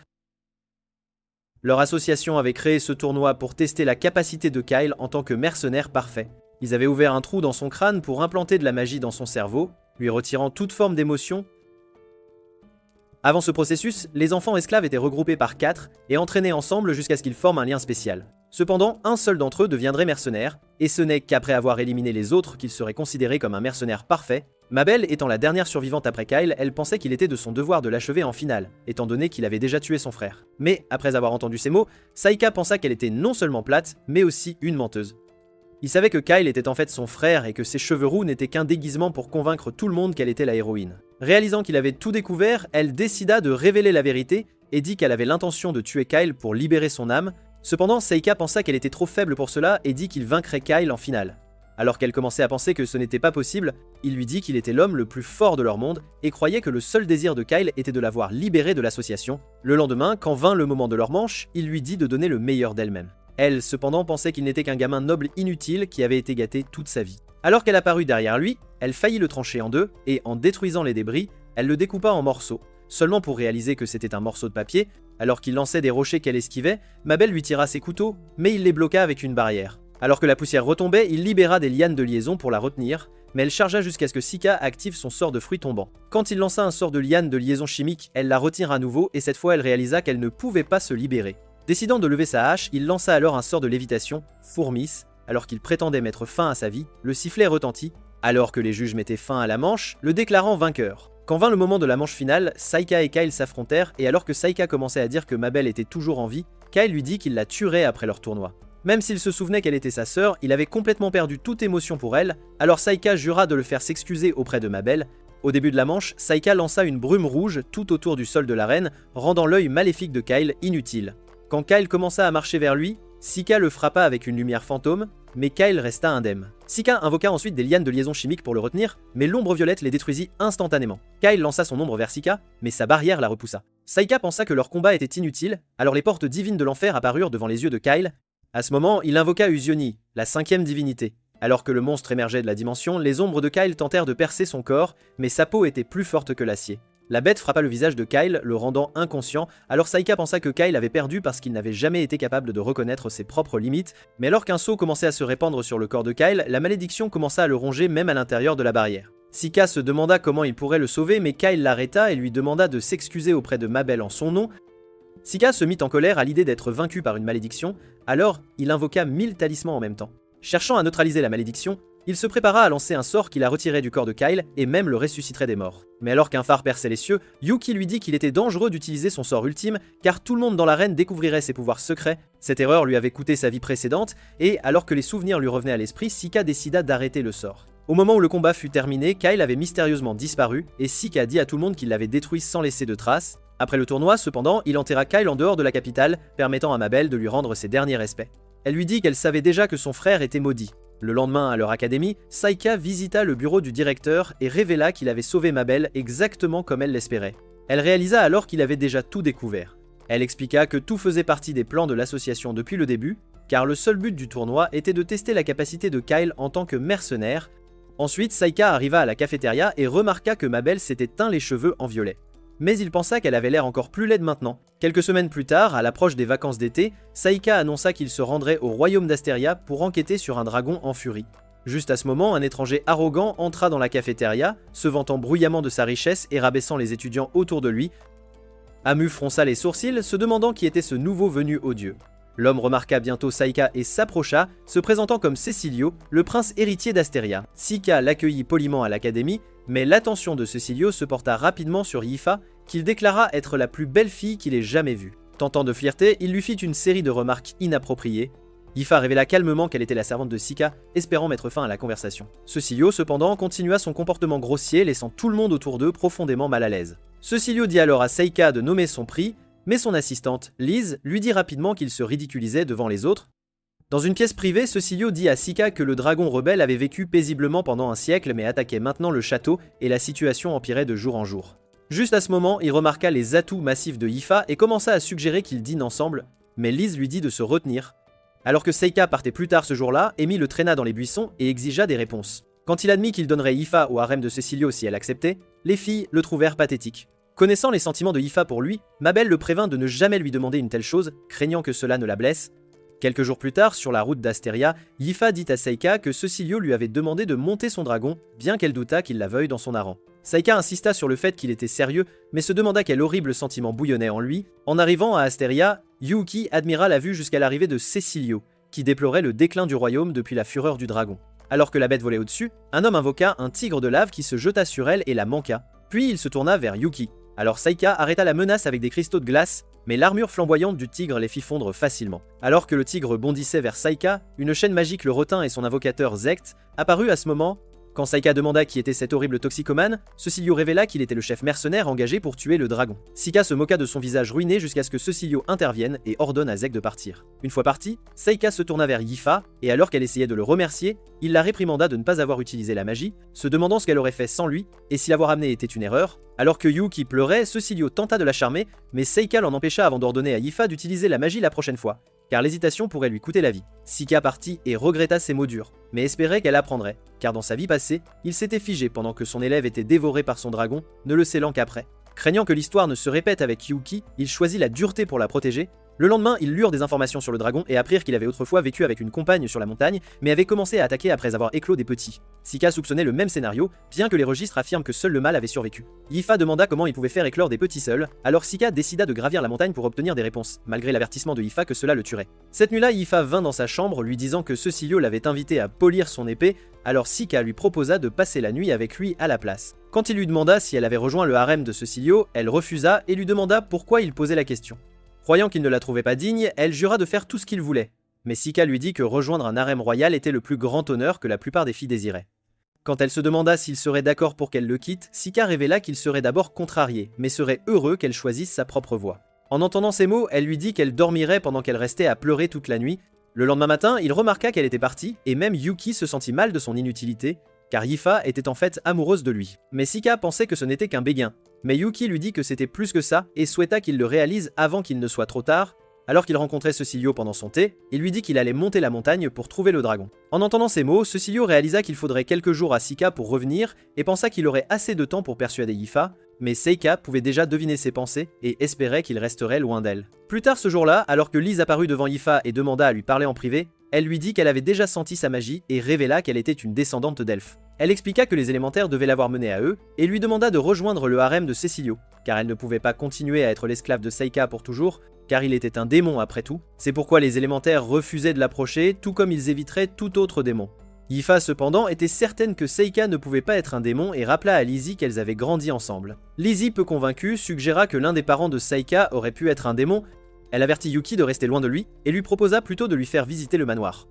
Leur association avait créé ce tournoi pour tester la capacité de Kyle en tant que mercenaire parfait. Ils avaient ouvert un trou dans son crâne pour implanter de la magie dans son cerveau, lui retirant toute forme d'émotion. Avant ce processus, les enfants esclaves étaient regroupés par 4 et entraînés ensemble jusqu'à ce qu'ils forment un lien spécial. Cependant, un seul d'entre eux deviendrait mercenaire, et ce n'est qu'après avoir éliminé les autres qu'il serait considéré comme un mercenaire parfait. Mabel étant la dernière survivante après Kyle, elle pensait qu'il était de son devoir de l'achever en finale, étant donné qu'il avait déjà tué son frère. Mais, après avoir entendu ces mots, Seika pensa qu'elle était non seulement plate, mais aussi une menteuse. Il savait que Kyle était en fait son frère et que ses cheveux roux n'étaient qu'un déguisement pour convaincre tout le monde qu'elle était la héroïne. Réalisant qu'il avait tout découvert, elle décida de révéler la vérité et dit qu'elle avait l'intention de tuer Kyle pour libérer son âme. Cependant, Seika pensa qu'elle était trop faible pour cela et dit qu'il vaincrait Kyle en finale. Alors qu'elle commençait à penser que ce n'était pas possible, il lui dit qu'il était l'homme le plus fort de leur monde et croyait que le seul désir de Kyle était de l'avoir libéré de l'association. Le lendemain, quand vint le moment de leur manche, il lui dit de donner le meilleur d'elle-même. Elle, cependant, pensait qu'il n'était qu'un gamin noble inutile qui avait été gâté toute sa vie. Alors qu'elle apparut derrière lui, elle faillit le trancher en deux, et en détruisant les débris, elle le découpa en morceaux, seulement pour réaliser que c'était un morceau de papier. Alors qu'il lançait des rochers qu'elle esquivait, Mabel lui tira ses couteaux, mais il les bloqua avec une barrière. Alors que la poussière retombait, il libéra des lianes de liaison pour la retenir, mais elle chargea jusqu'à ce que Seika active son sort de fruit tombant. Quand il lança un sort de liane de liaison chimique, elle la retire à nouveau, et cette fois elle réalisa qu'elle ne pouvait pas se libérer. Décidant de lever sa hache, il lança alors un sort de lévitation, Fourmis. Alors qu'il prétendait mettre fin à sa vie, le sifflet retentit, alors que les juges mettaient fin à la manche, le déclarant vainqueur. Quand vint le moment de la manche finale, Seika et Kyle s'affrontèrent, et alors que Seika commençait à dire que Mabel était toujours en vie, Kyle lui dit qu'il la tuerait après leur tournoi. Même s'il se souvenait qu'elle était sa sœur, il avait complètement perdu toute émotion pour elle, alors Seika jura de le faire s'excuser auprès de Mabel. Au début de la manche, Seika lança une brume rouge tout autour du sol de l'arène, rendant l'œil maléfique de Kyle inutile. Quand Kyle commença à marcher vers lui, Seika le frappa avec une lumière fantôme, mais Kyle resta indemne. Seika invoqua ensuite des lianes de liaison chimique pour le retenir, mais l'ombre violette les détruisit instantanément. Kyle lança son ombre vers Seika, mais sa barrière la repoussa. Seika pensa que leur combat était inutile, alors les portes divines de l'enfer apparurent devant les yeux de Kyle. À ce moment, il invoqua Uzioni, la 5e divinité. Alors que le monstre émergeait de la dimension, les ombres de Kyle tentèrent de percer son corps, mais sa peau était plus forte que l'acier. La bête frappa le visage de Kyle, le rendant inconscient, alors Seika pensa que Kyle avait perdu parce qu'il n'avait jamais été capable de reconnaître ses propres limites, mais alors qu'un sceau commençait à se répandre sur le corps de Kyle, la malédiction commença à le ronger même à l'intérieur de la barrière. Seika se demanda comment il pourrait le sauver, mais Kyle l'arrêta et lui demanda de s'excuser auprès de Mabel en son nom. Seika se mit en colère à l'idée d'être vaincu par une malédiction, alors il invoqua 1000 talismans en même temps. Cherchant à neutraliser la malédiction, il se prépara à lancer un sort qui la retirait du corps de Kyle et même le ressusciterait des morts. Mais alors qu'un phare perçait les cieux, Yuki lui dit qu'il était dangereux d'utiliser son sort ultime car tout le monde dans l'arène découvrirait ses pouvoirs secrets. Cette erreur lui avait coûté sa vie précédente et alors que les souvenirs lui revenaient à l'esprit, Seika décida d'arrêter le sort. Au moment où le combat fut terminé, Kyle avait mystérieusement disparu et Seika dit à tout le monde qu'il l'avait détruit sans laisser de traces. Après le tournoi, cependant, il enterra Kyle en dehors de la capitale, permettant à Mabel de lui rendre ses derniers respects. Elle lui dit qu'elle savait déjà que son frère était maudit. Le lendemain, à leur académie, Saika visita le bureau du directeur et révéla qu'il avait sauvé Mabel exactement comme elle l'espérait. Elle réalisa alors qu'il avait déjà tout découvert. Elle expliqua que tout faisait partie des plans de l'association depuis le début, car le seul but du tournoi était de tester la capacité de Kyle en tant que mercenaire. Ensuite, Saika arriva à la cafétéria et remarqua que Mabel s'était teint les cheveux en violet. Mais il pensa qu'elle avait l'air encore plus laide maintenant. Quelques semaines plus tard, à l'approche des vacances d'été, Saika annonça qu'il se rendrait au royaume d'Asteria pour enquêter sur un dragon en furie. Juste à ce moment, un étranger arrogant entra dans la cafétéria, se vantant bruyamment de sa richesse et rabaissant les étudiants autour de lui. Amu fronça les sourcils, se demandant qui était ce nouveau venu odieux. L'homme remarqua bientôt Saika et s'approcha, se présentant comme Cecilio, le prince héritier d'Asteria. Sika l'accueillit poliment à l'académie, mais l'attention de Cecilio se porta rapidement sur Yifa, qu'il déclara être la plus belle fille qu'il ait jamais vue. Tentant de flirter, il lui fit une série de remarques inappropriées. Yifa révéla calmement qu'elle était la servante de Sika, espérant mettre fin à la conversation. Cecilio, cependant, continua son comportement grossier, laissant tout le monde autour d'eux profondément mal à l'aise. Cecilio dit alors à Saika de nommer son prix, mais son assistante, Liz, lui dit rapidement qu'il se ridiculisait devant les autres. Dans une pièce privée, Cecilio dit à Sika que le dragon rebelle avait vécu paisiblement pendant un siècle mais attaquait maintenant le château et la situation empirait de jour en jour. Juste à ce moment, il remarqua les atouts massifs de Yifa et commença à suggérer qu'ils dînent ensemble, mais Liz lui dit de se retenir. Alors que Seika partait plus tard ce jour-là, Amy le traîna dans les buissons et exigea des réponses. Quand il admit qu'il donnerait Yifa au harem de Cecilio si elle acceptait, les filles le trouvèrent pathétique. Connaissant les sentiments de Yifa pour lui, Mabel le prévint de ne jamais lui demander une telle chose, craignant que cela ne la blesse. Quelques jours plus tard, sur la route d'Asteria, Yifa dit à Seika que Cecilio lui avait demandé de monter son dragon, bien qu'elle doutât qu'il la veuille dans son hareng. Seika insista sur le fait qu'il était sérieux, mais se demanda quel horrible sentiment bouillonnait en lui. En arrivant à Asteria, Yuki admira la vue jusqu'à l'arrivée de Cecilio, qui déplorait le déclin du royaume depuis la fureur du dragon. Alors que la bête volait au-dessus, un homme invoqua un tigre de lave qui se jeta sur elle et la manqua. Puis il se tourna vers Yuki. Alors Seika arrêta la menace avec des cristaux de glace, mais l'armure flamboyante du tigre les fit fondre facilement. Alors que le tigre bondissait vers Seika, une chaîne magique le retint et son invocateur Zect apparut à ce moment. Quand Seika demanda qui était cet horrible toxicomane, Cecilio révéla qu'il était le chef mercenaire engagé pour tuer le dragon. Sika se moqua de son visage ruiné jusqu'à ce que Cecilio intervienne et ordonne à Zect de partir. Une fois parti, Seika se tourna vers Yifa, et alors qu'elle essayait de le remercier, il la réprimanda de ne pas avoir utilisé la magie, se demandant ce qu'elle aurait fait sans lui, et si l'avoir amené était une erreur. Alors que Yuki pleurait, Cecilio tenta de la charmer, mais Seika l'en empêcha avant d'ordonner à Yifa d'utiliser la magie la prochaine fois, car l'hésitation pourrait lui coûter la vie. Sika partit et regretta ses mots durs, mais espérait qu'elle apprendrait, car dans sa vie passée, il s'était figé pendant que son élève était dévoré par son dragon, ne le scellant qu'après. Craignant que l'histoire ne se répète avec Yuki, il choisit la dureté pour la protéger. Le lendemain, ils lurent des informations sur le dragon et apprirent qu'il avait autrefois vécu avec une compagne sur la montagne, mais avait commencé à attaquer après avoir éclos des petits. Sika soupçonnait le même scénario, bien que les registres affirment que seul le mâle avait survécu. Yifa demanda comment il pouvait faire éclore des petits seuls, alors Sika décida de gravir la montagne pour obtenir des réponses, malgré l'avertissement de Yifa que cela le tuerait. Cette nuit-là, Yifa vint dans sa chambre lui disant que Cecilio l'avait invité à polir son épée, alors Sika lui proposa de passer la nuit avec lui à la place. Quand il lui demanda si elle avait rejoint le harem de Cecilio, elle refusa et lui demanda pourquoi il posait la question. Croyant qu'il ne la trouvait pas digne, elle jura de faire tout ce qu'il voulait. Mais Sika lui dit que rejoindre un harem royal était le plus grand honneur que la plupart des filles désiraient. Quand elle se demanda s'il serait d'accord pour qu'elle le quitte, Sika révéla qu'il serait d'abord contrarié, mais serait heureux qu'elle choisisse sa propre voie. En entendant ces mots, elle lui dit qu'elle dormirait pendant qu'elle restait à pleurer toute la nuit. Le lendemain matin, il remarqua qu'elle était partie, et même Yuki se sentit mal de son inutilité, car Yifa était en fait amoureuse de lui. Mais Sika pensait que ce n'était qu'un béguin. Mais Yuki lui dit que c'était plus que ça et souhaita qu'il le réalise avant qu'il ne soit trop tard. Alors qu'il rencontrait Cecilio pendant son thé, il lui dit qu'il allait monter la montagne pour trouver le dragon. En entendant ces mots, Cecilio réalisa qu'il faudrait quelques jours à Sika pour revenir et pensa qu'il aurait assez de temps pour persuader Yifa, mais Seika pouvait déjà deviner ses pensées et espérait qu'il resterait loin d'elle. Plus tard ce jour-là, alors que Liz apparut devant Yifa et demanda à lui parler en privé, elle lui dit qu'elle avait déjà senti sa magie et révéla qu'elle était une descendante d'elfes. Elle expliqua que les élémentaires devaient l'avoir menée à eux et lui demanda de rejoindre le harem de Cecilio, car elle ne pouvait pas continuer à être l'esclave de Seika pour toujours, car il était un démon après tout. C'est pourquoi les élémentaires refusaient de l'approcher, tout comme ils éviteraient tout autre démon. Yifa cependant était certaine que Seika ne pouvait pas être un démon et rappela à Lizzie qu'elles avaient grandi ensemble. Lizzie, peu convaincue, suggéra que l'un des parents de Seika aurait pu être un démon. Elle avertit Yuki de rester loin de lui et lui proposa plutôt de lui faire visiter le manoir.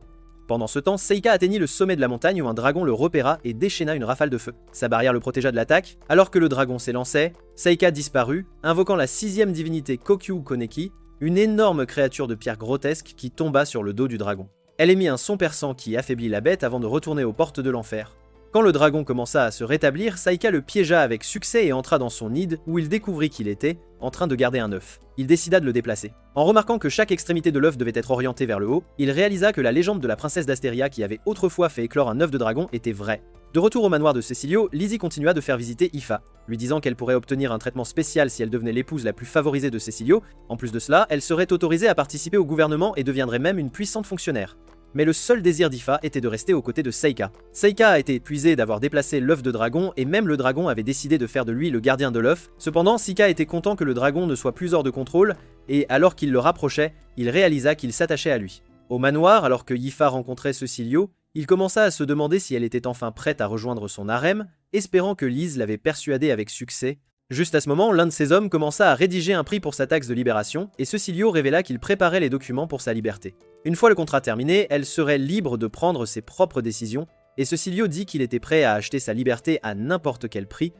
Pendant ce temps, Seika atteignit le sommet de la montagne où un dragon le repéra et déchaîna une rafale de feu. Sa barrière le protégea de l'attaque. Alors que le dragon s'élançait, Seika disparut, invoquant la 6e divinité Kokyu Koneki, une énorme créature de pierre grotesque qui tomba sur le dos du dragon. Elle émit un son perçant qui affaiblit la bête avant de retourner aux portes de l'enfer. Quand le dragon commença à se rétablir, Saïka le piégea avec succès et entra dans son nid où il découvrit qu'il était en train de garder un œuf. Il décida de le déplacer. En remarquant que chaque extrémité de l'œuf devait être orientée vers le haut, il réalisa que la légende de la princesse d'Astéria qui avait autrefois fait éclore un œuf de dragon était vraie. De retour au manoir de Cecilio, Lizzie continua de faire visiter Ifa, lui disant qu'elle pourrait obtenir un traitement spécial si elle devenait l'épouse la plus favorisée de Cecilio. En plus de cela, elle serait autorisée à participer au gouvernement et deviendrait même une puissante fonctionnaire. Mais le seul désir d'Ifa était de rester aux côtés de Seika. Seika a été épuisé d'avoir déplacé l'œuf de dragon et même le dragon avait décidé de faire de lui le gardien de l'œuf. Cependant, Seika était content que le dragon ne soit plus hors de contrôle et alors qu'il le rapprochait, il réalisa qu'il s'attachait à lui. Au manoir, alors que Ifa rencontrait Cecilio, il commença à se demander si elle était enfin prête à rejoindre son harem, espérant que Lise l'avait persuadée avec succès. Juste à ce moment, l'un de ses hommes commença à rédiger un prix pour sa taxe de libération, et Cecilio révéla qu'il préparait les documents pour sa liberté. Une fois le contrat terminé, elle serait libre de prendre ses propres décisions, et Cecilio dit qu'il était prêt à acheter sa liberté à n'importe quel prix.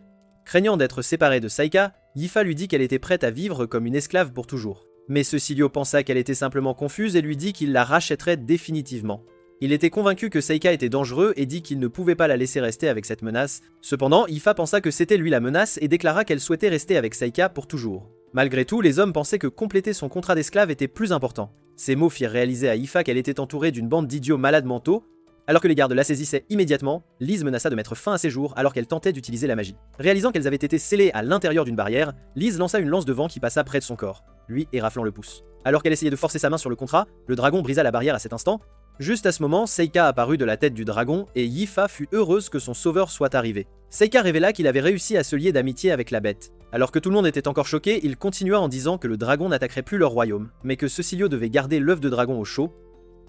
Craignant d'être séparé de Saïka, Ifa lui dit qu'elle était prête à vivre comme une esclave pour toujours. Mais Cecilio pensa qu'elle était simplement confuse et lui dit qu'il la rachèterait définitivement. Il était convaincu que Seika était dangereux et dit qu'il ne pouvait pas la laisser rester avec cette menace. Cependant, Ifa pensa que c'était lui la menace et déclara qu'elle souhaitait rester avec Seika pour toujours. Malgré tout, les hommes pensaient que compléter son contrat d'esclave était plus important. Ces mots firent réaliser à Ifa qu'elle était entourée d'une bande d'idiots malades mentaux. Alors que les gardes la saisissaient immédiatement, Lise menaça de mettre fin à ses jours alors qu'elle tentait d'utiliser la magie. Réalisant qu'elles avaient été scellées à l'intérieur d'une barrière, Lise lança une lance de vent qui passa près de son corps, lui éraflant le pouce. Alors qu'elle essayait de forcer sa main sur le contrat, le dragon brisa la barrière à cet instant. Juste à ce moment, Seika apparut de la tête du dragon et Ifa fut heureuse que son sauveur soit arrivé. Seika révéla qu'il avait réussi à se lier d'amitié avec la bête. Alors que tout le monde était encore choqué, il continua en disant que le dragon n'attaquerait plus leur royaume, mais que Cecilio devait garder l'œuf de dragon au chaud.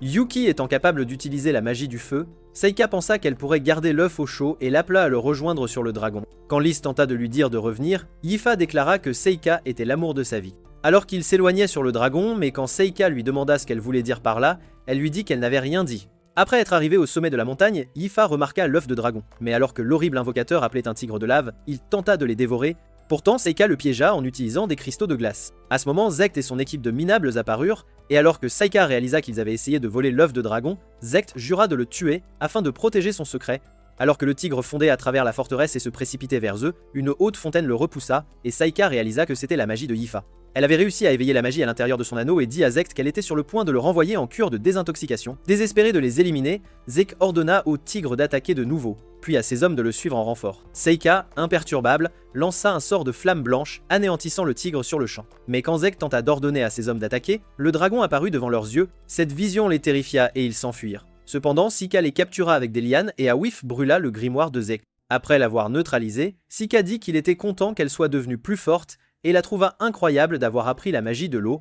Yuki étant capable d'utiliser la magie du feu, Seika pensa qu'elle pourrait garder l'œuf au chaud et l'appela à le rejoindre sur le dragon. Quand Lise tenta de lui dire de revenir, Ifa déclara que Seika était l'amour de sa vie. Alors qu'il s'éloignait sur le dragon, mais quand Seika lui demanda ce qu'elle voulait dire par là, elle lui dit qu'elle n'avait rien dit. Après être arrivé au sommet de la montagne, Ifa remarqua l'œuf de dragon, mais alors que l'horrible invocateur appelait un tigre de lave, il tenta de les dévorer. Pourtant, Seika le piégea en utilisant des cristaux de glace. À ce moment, Zect et son équipe de minables apparurent, et alors que Seika réalisa qu'ils avaient essayé de voler l'œuf de dragon, Zect jura de le tuer afin de protéger son secret. Alors que le tigre fondait à travers la forteresse et se précipitait vers eux, une haute fontaine le repoussa, et Seika réalisa que c'était la magie de Ifa. Elle avait réussi à éveiller la magie à l'intérieur de son anneau et dit à Zect qu'elle était sur le point de le renvoyer en cure de désintoxication. Désespéré de les éliminer, Zect ordonna au tigre d'attaquer de nouveau, puis à ses hommes de le suivre en renfort. Seika, imperturbable, lança un sort de flamme blanche, anéantissant le tigre sur le champ. Mais quand Zect tenta d'ordonner à ses hommes d'attaquer, le dragon apparut devant leurs yeux. Cette vision les terrifia et ils s'enfuirent. Cependant, Sika les captura avec des lianes et Awif brûla le grimoire de Zect. Après l'avoir neutralisé, Sika dit qu'il était content qu'elle soit devenue plus forte et la trouva incroyable d'avoir appris la magie de l'eau.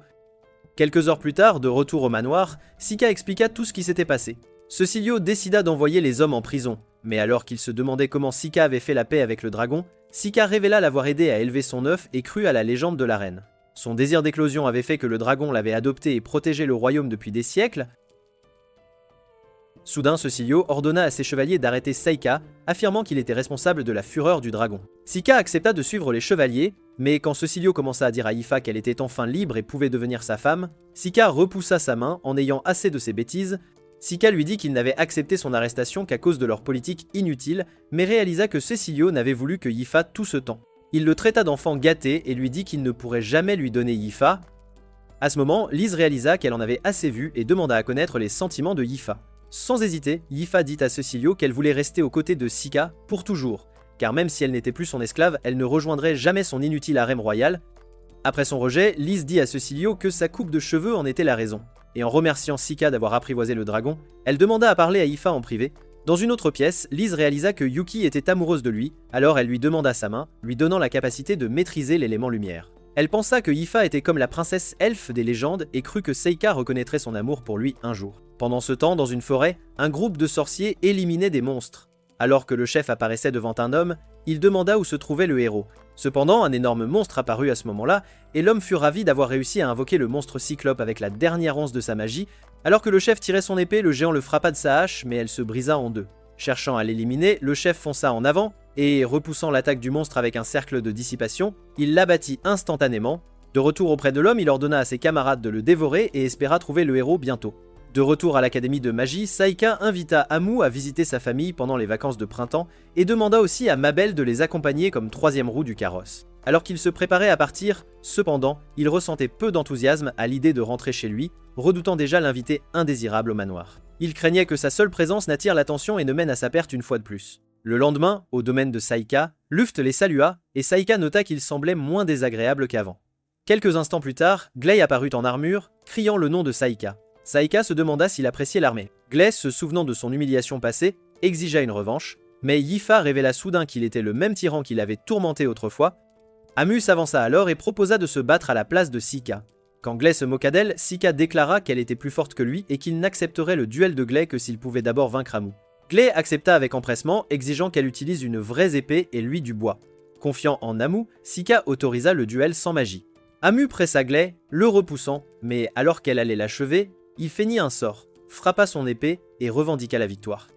Quelques heures plus tard, de retour au manoir, Sika expliqua tout ce qui s'était passé. Cecilio décida d'envoyer les hommes en prison, mais alors qu'il se demandait comment Sika avait fait la paix avec le dragon, Sika révéla l'avoir aidé à élever son œuf et crut à la légende de la reine. Son désir d'éclosion avait fait que le dragon l'avait adopté et protégé le royaume depuis des siècles. Soudain, Cecilio ordonna à ses chevaliers d'arrêter Seika, affirmant qu'il était responsable de la fureur du dragon. Sika accepta de suivre les chevaliers, mais quand Cecilio commença à dire à Ifa qu'elle était enfin libre et pouvait devenir sa femme, Sika repoussa sa main en ayant assez de ses bêtises. Sika lui dit qu'il n'avait accepté son arrestation qu'à cause de leur politique inutile, mais réalisa que Cecilio n'avait voulu que Ifa tout ce temps. Il le traita d'enfant gâté et lui dit qu'il ne pourrait jamais lui donner Ifa. À ce moment, Lise réalisa qu'elle en avait assez vu et demanda à connaître les sentiments de Ifa. Sans hésiter, Ifa dit à Cecilio qu'elle voulait rester aux côtés de Sika pour toujours, car même si elle n'était plus son esclave, elle ne rejoindrait jamais son inutile harem royal. Après son rejet, Lise dit à Cecilio que sa coupe de cheveux en était la raison, et en remerciant Sika d'avoir apprivoisé le dragon, elle demanda à parler à Ifa en privé. Dans une autre pièce, Lise réalisa que Yuki était amoureuse de lui, alors elle lui demanda sa main, lui donnant la capacité de maîtriser l'élément lumière. Elle pensa que Ifa était comme la princesse elfe des légendes et crut que Seika reconnaîtrait son amour pour lui un jour. Pendant ce temps, dans une forêt, un groupe de sorciers éliminait des monstres. Alors que le chef apparaissait devant un homme, il demanda où se trouvait le héros. Cependant, un énorme monstre apparut à ce moment-là, et l'homme fut ravi d'avoir réussi à invoquer le monstre cyclope avec la dernière once de sa magie. Alors que le chef tirait son épée, le géant le frappa de sa hache, mais elle se brisa en deux. Cherchant à l'éliminer, le chef fonça en avant, et repoussant l'attaque du monstre avec un cercle de dissipation, il l'abattit instantanément. De retour auprès de l'homme, il ordonna à ses camarades de le dévorer et espéra trouver le héros bientôt. De retour à l'académie de magie, Saika invita Amu à visiter sa famille pendant les vacances de printemps et demanda aussi à Mabel de les accompagner comme troisième roue du carrosse. Alors qu'il se préparait à partir, cependant, il ressentait peu d'enthousiasme à l'idée de rentrer chez lui, redoutant déjà l'invité indésirable au manoir. Il craignait que sa seule présence n'attire l'attention et ne mène à sa perte une fois de plus. Le lendemain, au domaine de Saika, Luft les salua et Saika nota qu'il semblait moins désagréable qu'avant. Quelques instants plus tard, Gley apparut en armure, criant le nom de Saika. Saika se demanda s'il appréciait l'armée. Gley, se souvenant de son humiliation passée, exigea une revanche, mais Yifa révéla soudain qu'il était le même tyran qui l'avait tourmenté autrefois. Amu s'avança alors et proposa de se battre à la place de Sika. Quand Gley se moqua d'elle, Sika déclara qu'elle était plus forte que lui et qu'il n'accepterait le duel de Gley que s'il pouvait d'abord vaincre Amu. Gley accepta avec empressement, exigeant qu'elle utilise une vraie épée et lui du bois. Confiant en Amu, Sika autorisa le duel sans magie. Amu pressa Gley, le repoussant, mais alors qu'elle allait l'achever, il feignit un sort, frappa son épée et revendiqua la victoire.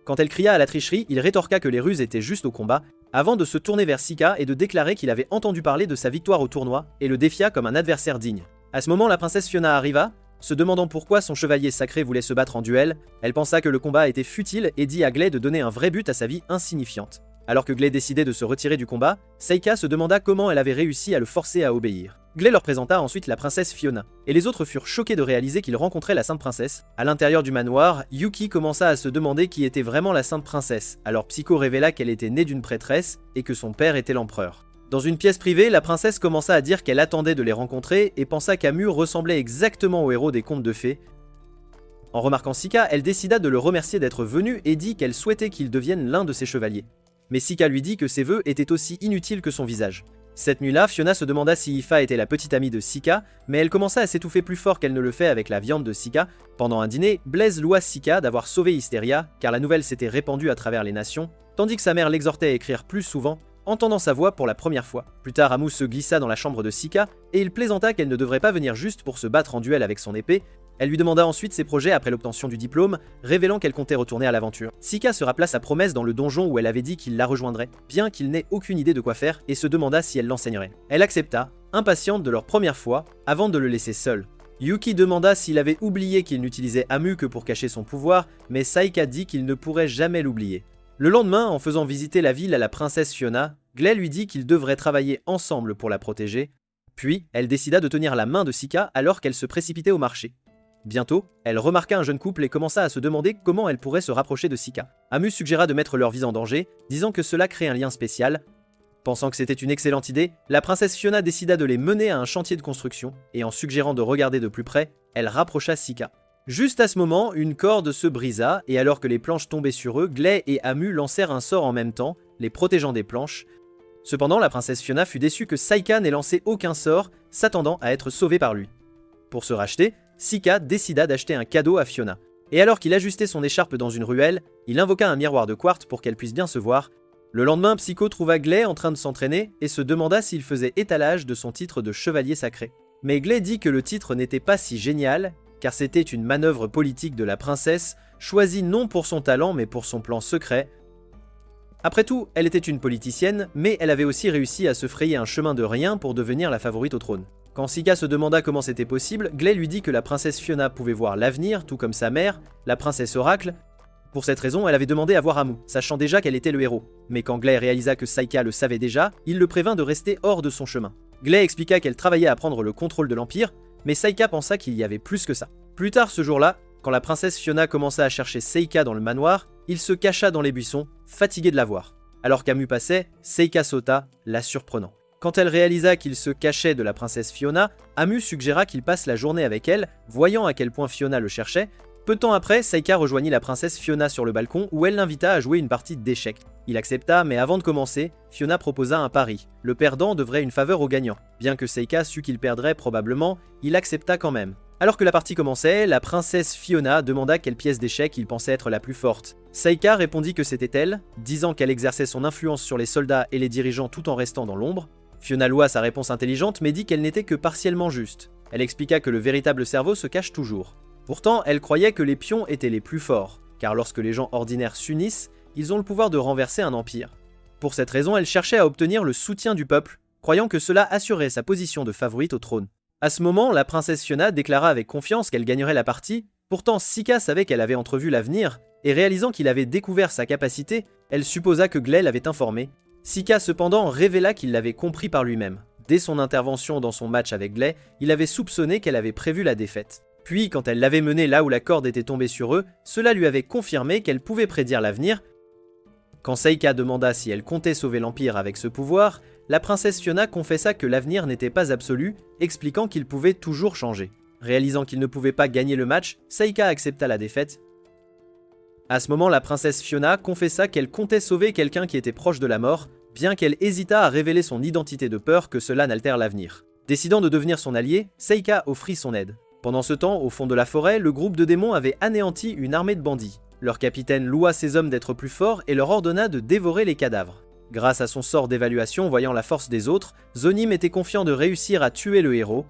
Quand elle cria à la tricherie, il rétorqua que les ruses étaient juste au combat, avant de se tourner vers Sika et de déclarer qu'il avait entendu parler de sa victoire au tournoi et le défia comme un adversaire digne. À ce moment, la princesse Fiona arriva, se demandant pourquoi son chevalier sacré voulait se battre en duel. Elle pensa que le combat était futile et dit à Gley de donner un vrai but à sa vie insignifiante. Alors que Gley décidait de se retirer du combat, Saika se demanda comment elle avait réussi à le forcer à obéir. Gley leur présenta ensuite la princesse Fiona, et les autres furent choqués de réaliser qu'ils rencontraient la Sainte Princesse. À l'intérieur du manoir, Yuki commença à se demander qui était vraiment la Sainte Princesse, alors Psycho révéla qu'elle était née d'une prêtresse et que son père était l'empereur. Dans une pièce privée, la princesse commença à dire qu'elle attendait de les rencontrer et pensa qu'Amu ressemblait exactement au héros des contes de fées. En remarquant Sika, elle décida de le remercier d'être venu et dit qu'elle souhaitait qu'il devienne l'un de ses chevaliers. Mais Sika lui dit que ses vœux étaient aussi inutiles que son visage. Cette nuit-là, Fiona se demanda si Ifa était la petite amie de Sika, mais elle commença à s'étouffer plus fort qu'elle ne le fait avec la viande de Sika. Pendant un dîner, Blaise loua Sika d'avoir sauvé Hysteria, car la nouvelle s'était répandue à travers les nations, tandis que sa mère l'exhortait à écrire plus souvent, entendant sa voix pour la première fois. Plus tard, Amu se glissa dans la chambre de Sika, et il plaisanta qu'elle ne devrait pas venir juste pour se battre en duel avec son épée. Elle lui demanda ensuite ses projets après l'obtention du diplôme, révélant qu'elle comptait retourner à l'aventure. Sika se rappela sa promesse dans le donjon où elle avait dit qu'il la rejoindrait, bien qu'il n'ait aucune idée de quoi faire, et se demanda si elle l'enseignerait. Elle accepta, impatiente de leur première fois, avant de le laisser seul. Yuki demanda s'il avait oublié qu'il n'utilisait Amu que pour cacher son pouvoir, mais Saika dit qu'il ne pourrait jamais l'oublier. Le lendemain, en faisant visiter la ville à la princesse Fiona, Gley lui dit qu'ils devraient travailler ensemble pour la protéger, puis elle décida de tenir la main de Sika alors qu'elle se précipitait au marché. Bientôt, elle remarqua un jeune couple et commença à se demander comment elle pourrait se rapprocher de Sika. Amu suggéra de mettre leur vie en danger, disant que cela crée un lien spécial. Pensant que c'était une excellente idée, la princesse Fiona décida de les mener à un chantier de construction, et en suggérant de regarder de plus près, elle rapprocha Sika. Juste à ce moment, une corde se brisa, et alors que les planches tombaient sur eux, Gley et Amu lancèrent un sort en même temps, les protégeant des planches. Cependant, la princesse Fiona fut déçue que Saika n'ait lancé aucun sort, s'attendant à être sauvée par lui. Pour se racheter, Sika décida d'acheter un cadeau à Fiona. Et alors qu'il ajustait son écharpe dans une ruelle, il invoqua un miroir de quartz pour qu'elle puisse bien se voir. Le lendemain, Psycho trouva Gley en train de s'entraîner et se demanda s'il faisait étalage de son titre de chevalier sacré. Mais Gley dit que le titre n'était pas si génial, car c'était une manœuvre politique de la princesse, choisie non pour son talent mais pour son plan secret. Après tout, elle était une politicienne, mais elle avait aussi réussi à se frayer un chemin de rien pour devenir la favorite au trône. Quand Sika se demanda comment c'était possible, Gley lui dit que la princesse Fiona pouvait voir l'avenir, tout comme sa mère, la princesse Oracle. Pour cette raison, elle avait demandé à voir Amu, sachant déjà qu'elle était le héros. Mais quand Gley réalisa que Saika le savait déjà, il le prévint de rester hors de son chemin. Gley expliqua qu'elle travaillait à prendre le contrôle de l'Empire, mais Saika pensa qu'il y avait plus que ça. Plus tard ce jour-là, quand la princesse Fiona commença à chercher Seika dans le manoir, il se cacha dans les buissons, fatigué de la voir. Alors qu'Amu passait, Seika sauta, la surprenant. Quand elle réalisa qu'il se cachait de la princesse Fiona, Amu suggéra qu'il passe la journée avec elle, voyant à quel point Fiona le cherchait. Peu de temps après, Saika rejoignit la princesse Fiona sur le balcon où elle l'invita à jouer une partie d'échecs. Il accepta, mais avant de commencer, Fiona proposa un pari. Le perdant devrait une faveur au gagnant. Bien que Saika sût qu'il perdrait probablement, il accepta quand même. Alors que la partie commençait, la princesse Fiona demanda quelle pièce d'échecs il pensait être la plus forte. Saika répondit que c'était elle, disant qu'elle exerçait son influence sur les soldats et les dirigeants tout en restant dans l'ombre. Fiona loua sa réponse intelligente mais dit qu'elle n'était que partiellement juste. Elle expliqua que le véritable cerveau se cache toujours. Pourtant, elle croyait que les pions étaient les plus forts, car lorsque les gens ordinaires s'unissent, ils ont le pouvoir de renverser un empire. Pour cette raison, elle cherchait à obtenir le soutien du peuple, croyant que cela assurerait sa position de favorite au trône. À ce moment, la princesse Fiona déclara avec confiance qu'elle gagnerait la partie, Pourtant, Sika savait qu'elle avait entrevu l'avenir, et réalisant qu'il avait découvert sa capacité, elle supposa que Gley l'avait informé. Sika cependant révéla qu'il l'avait compris par lui-même. Dès son intervention dans son match avec Gley, il avait soupçonné qu'elle avait prévu la défaite. Puis, quand elle l'avait mené là où la corde était tombée sur eux, cela lui avait confirmé qu'elle pouvait prédire l'avenir. Quand Seika demanda si elle comptait sauver l'Empire avec ce pouvoir, la princesse Fiona confessa que l'avenir n'était pas absolu, expliquant qu'il pouvait toujours changer. Réalisant qu'il ne pouvait pas gagner le match, Seika accepta la défaite. À ce moment, la princesse Fiona confessa qu'elle comptait sauver quelqu'un qui était proche de la mort, bien qu'elle hésita à révéler son identité de peur que cela n'altère l'avenir. Décidant de devenir son allié, Seika offrit son aide. Pendant ce temps, au fond de la forêt, le groupe de démons avait anéanti une armée de bandits. Leur capitaine loua ses hommes d'être plus forts et leur ordonna de dévorer les cadavres. Grâce à son sort d'évaluation voyant la force des autres, Zonim était confiant de réussir à tuer le héros.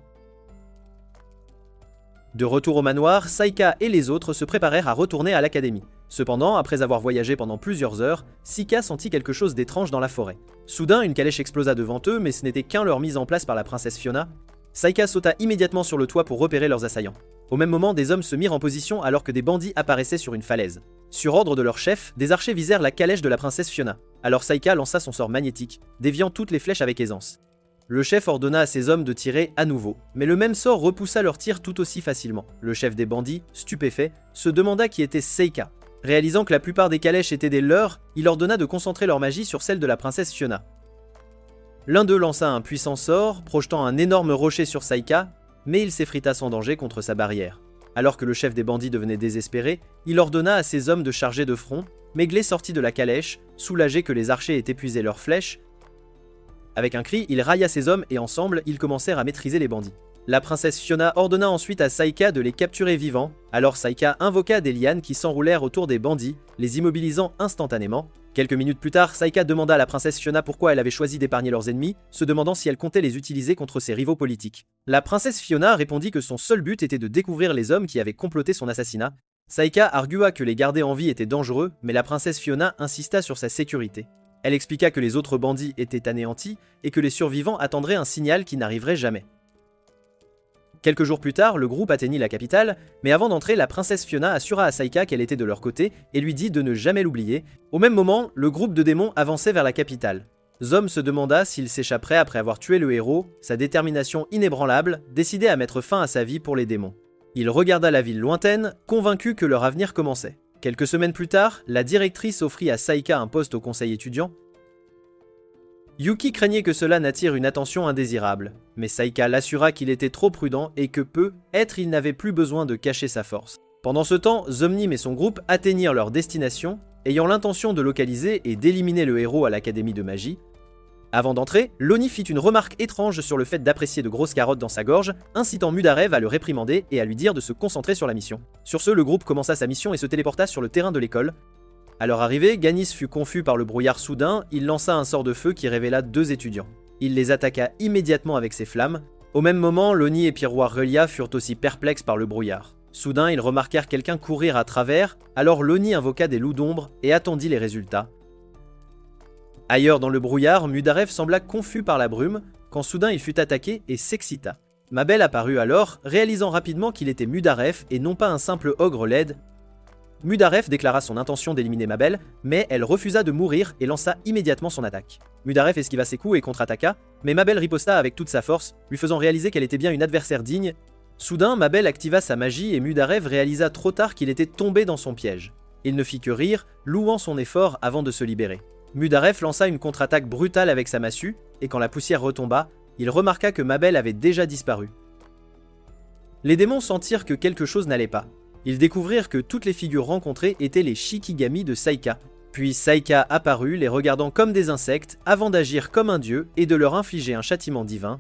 De retour au manoir, Saika et les autres se préparèrent à retourner à l'académie. Cependant, après avoir voyagé pendant plusieurs heures, Sika sentit quelque chose d'étrange dans la forêt. Soudain, une calèche explosa devant eux, mais ce n'était qu'un leurre mis en place par la princesse Fiona. Saika sauta immédiatement sur le toit pour repérer leurs assaillants. Au même moment, des hommes se mirent en position alors que des bandits apparaissaient sur une falaise. Sur ordre de leur chef, des archers visèrent la calèche de la princesse Fiona. Alors Saika lança son sort magnétique, déviant toutes les flèches avec aisance. Le chef ordonna à ses hommes de tirer à nouveau, mais le même sort repoussa leurs tirs tout aussi facilement. Le chef des bandits, stupéfait, se demanda qui était Seika. Réalisant que la plupart des calèches étaient des leurs, il ordonna de concentrer leur magie sur celle de la princesse Fiona. L'un d'eux lança un puissant sort, projetant un énorme rocher sur Saika, mais il s'effrita sans danger contre sa barrière. Alors que le chef des bandits devenait désespéré, il ordonna à ses hommes de charger de front, mais Gley sortit de la calèche, soulagé que les archers aient épuisé leurs flèches. Avec un cri, il railla ses hommes et ensemble, ils commencèrent à maîtriser les bandits. La princesse Fiona ordonna ensuite à Saika de les capturer vivants, alors Saika invoqua des lianes qui s'enroulèrent autour des bandits, les immobilisant instantanément. Quelques minutes plus tard, Saika demanda à la princesse Fiona pourquoi elle avait choisi d'épargner leurs ennemis, se demandant si elle comptait les utiliser contre ses rivaux politiques. La princesse Fiona répondit que son seul but était de découvrir les hommes qui avaient comploté son assassinat. Saika argua que les garder en vie était dangereux, mais la princesse Fiona insista sur sa sécurité. Elle expliqua que les autres bandits étaient anéantis et que les survivants attendraient un signal qui n'arriverait jamais. Quelques jours plus tard, le groupe atteignit la capitale, mais avant d'entrer, la princesse Fiona assura à Saika qu'elle était de leur côté et lui dit de ne jamais l'oublier. Au même moment, le groupe de démons avançait vers la capitale. Zom se demanda s'il s'échapperait après avoir tué le héros, sa détermination inébranlable, décidait à mettre fin à sa vie pour les démons. Il regarda la ville lointaine, convaincu que leur avenir commençait. Quelques semaines plus tard, la directrice offrit à Saika un poste au conseil étudiant. Yuki craignait que cela n'attire une attention indésirable, mais Saika l'assura qu'il était trop prudent et que peut-être il n'avait plus besoin de cacher sa force. Pendant ce temps, Zomnim et son groupe atteignirent leur destination, ayant l'intention de localiser et d'éliminer le héros à l'académie de magie. Avant d'entrer, Loni fit une remarque étrange sur le fait d'apprécier de grosses carottes dans sa gorge, incitant Mudarev à le réprimander et à lui dire de se concentrer sur la mission. Sur ce, le groupe commença sa mission et se téléporta sur le terrain de l'école. À leur arrivée, Ganis fut confus par le brouillard soudain, il lança un sort de feu qui révéla deux étudiants. Il les attaqua immédiatement avec ses flammes. Au même moment, Loni et Pirroir Relia furent aussi perplexes par le brouillard. Soudain, ils remarquèrent quelqu'un courir à travers, alors Loni invoqua des loups d'ombre et attendit les résultats. Ailleurs dans le brouillard, Mudarev sembla confus par la brume, quand soudain il fut attaqué et s'excita. Mabel apparut alors, réalisant rapidement qu'il était Mudarev et non pas un simple ogre laid. Mudarev déclara son intention d'éliminer Mabel, mais elle refusa de mourir et lança immédiatement son attaque. Mudarev esquiva ses coups et contre-attaqua, mais Mabel riposta avec toute sa force, lui faisant réaliser qu'elle était bien une adversaire digne. Soudain, Mabel activa sa magie et Mudarev réalisa trop tard qu'il était tombé dans son piège. Il ne fit que rire, louant son effort avant de se libérer. Mudarev lança une contre-attaque brutale avec sa massue, et quand la poussière retomba, il remarqua que Mabel avait déjà disparu. Les démons sentirent que quelque chose n'allait pas. Ils découvrirent que toutes les figures rencontrées étaient les Shikigami de Saika. Puis Saika apparut, les regardant comme des insectes, avant d'agir comme un dieu et de leur infliger un châtiment divin.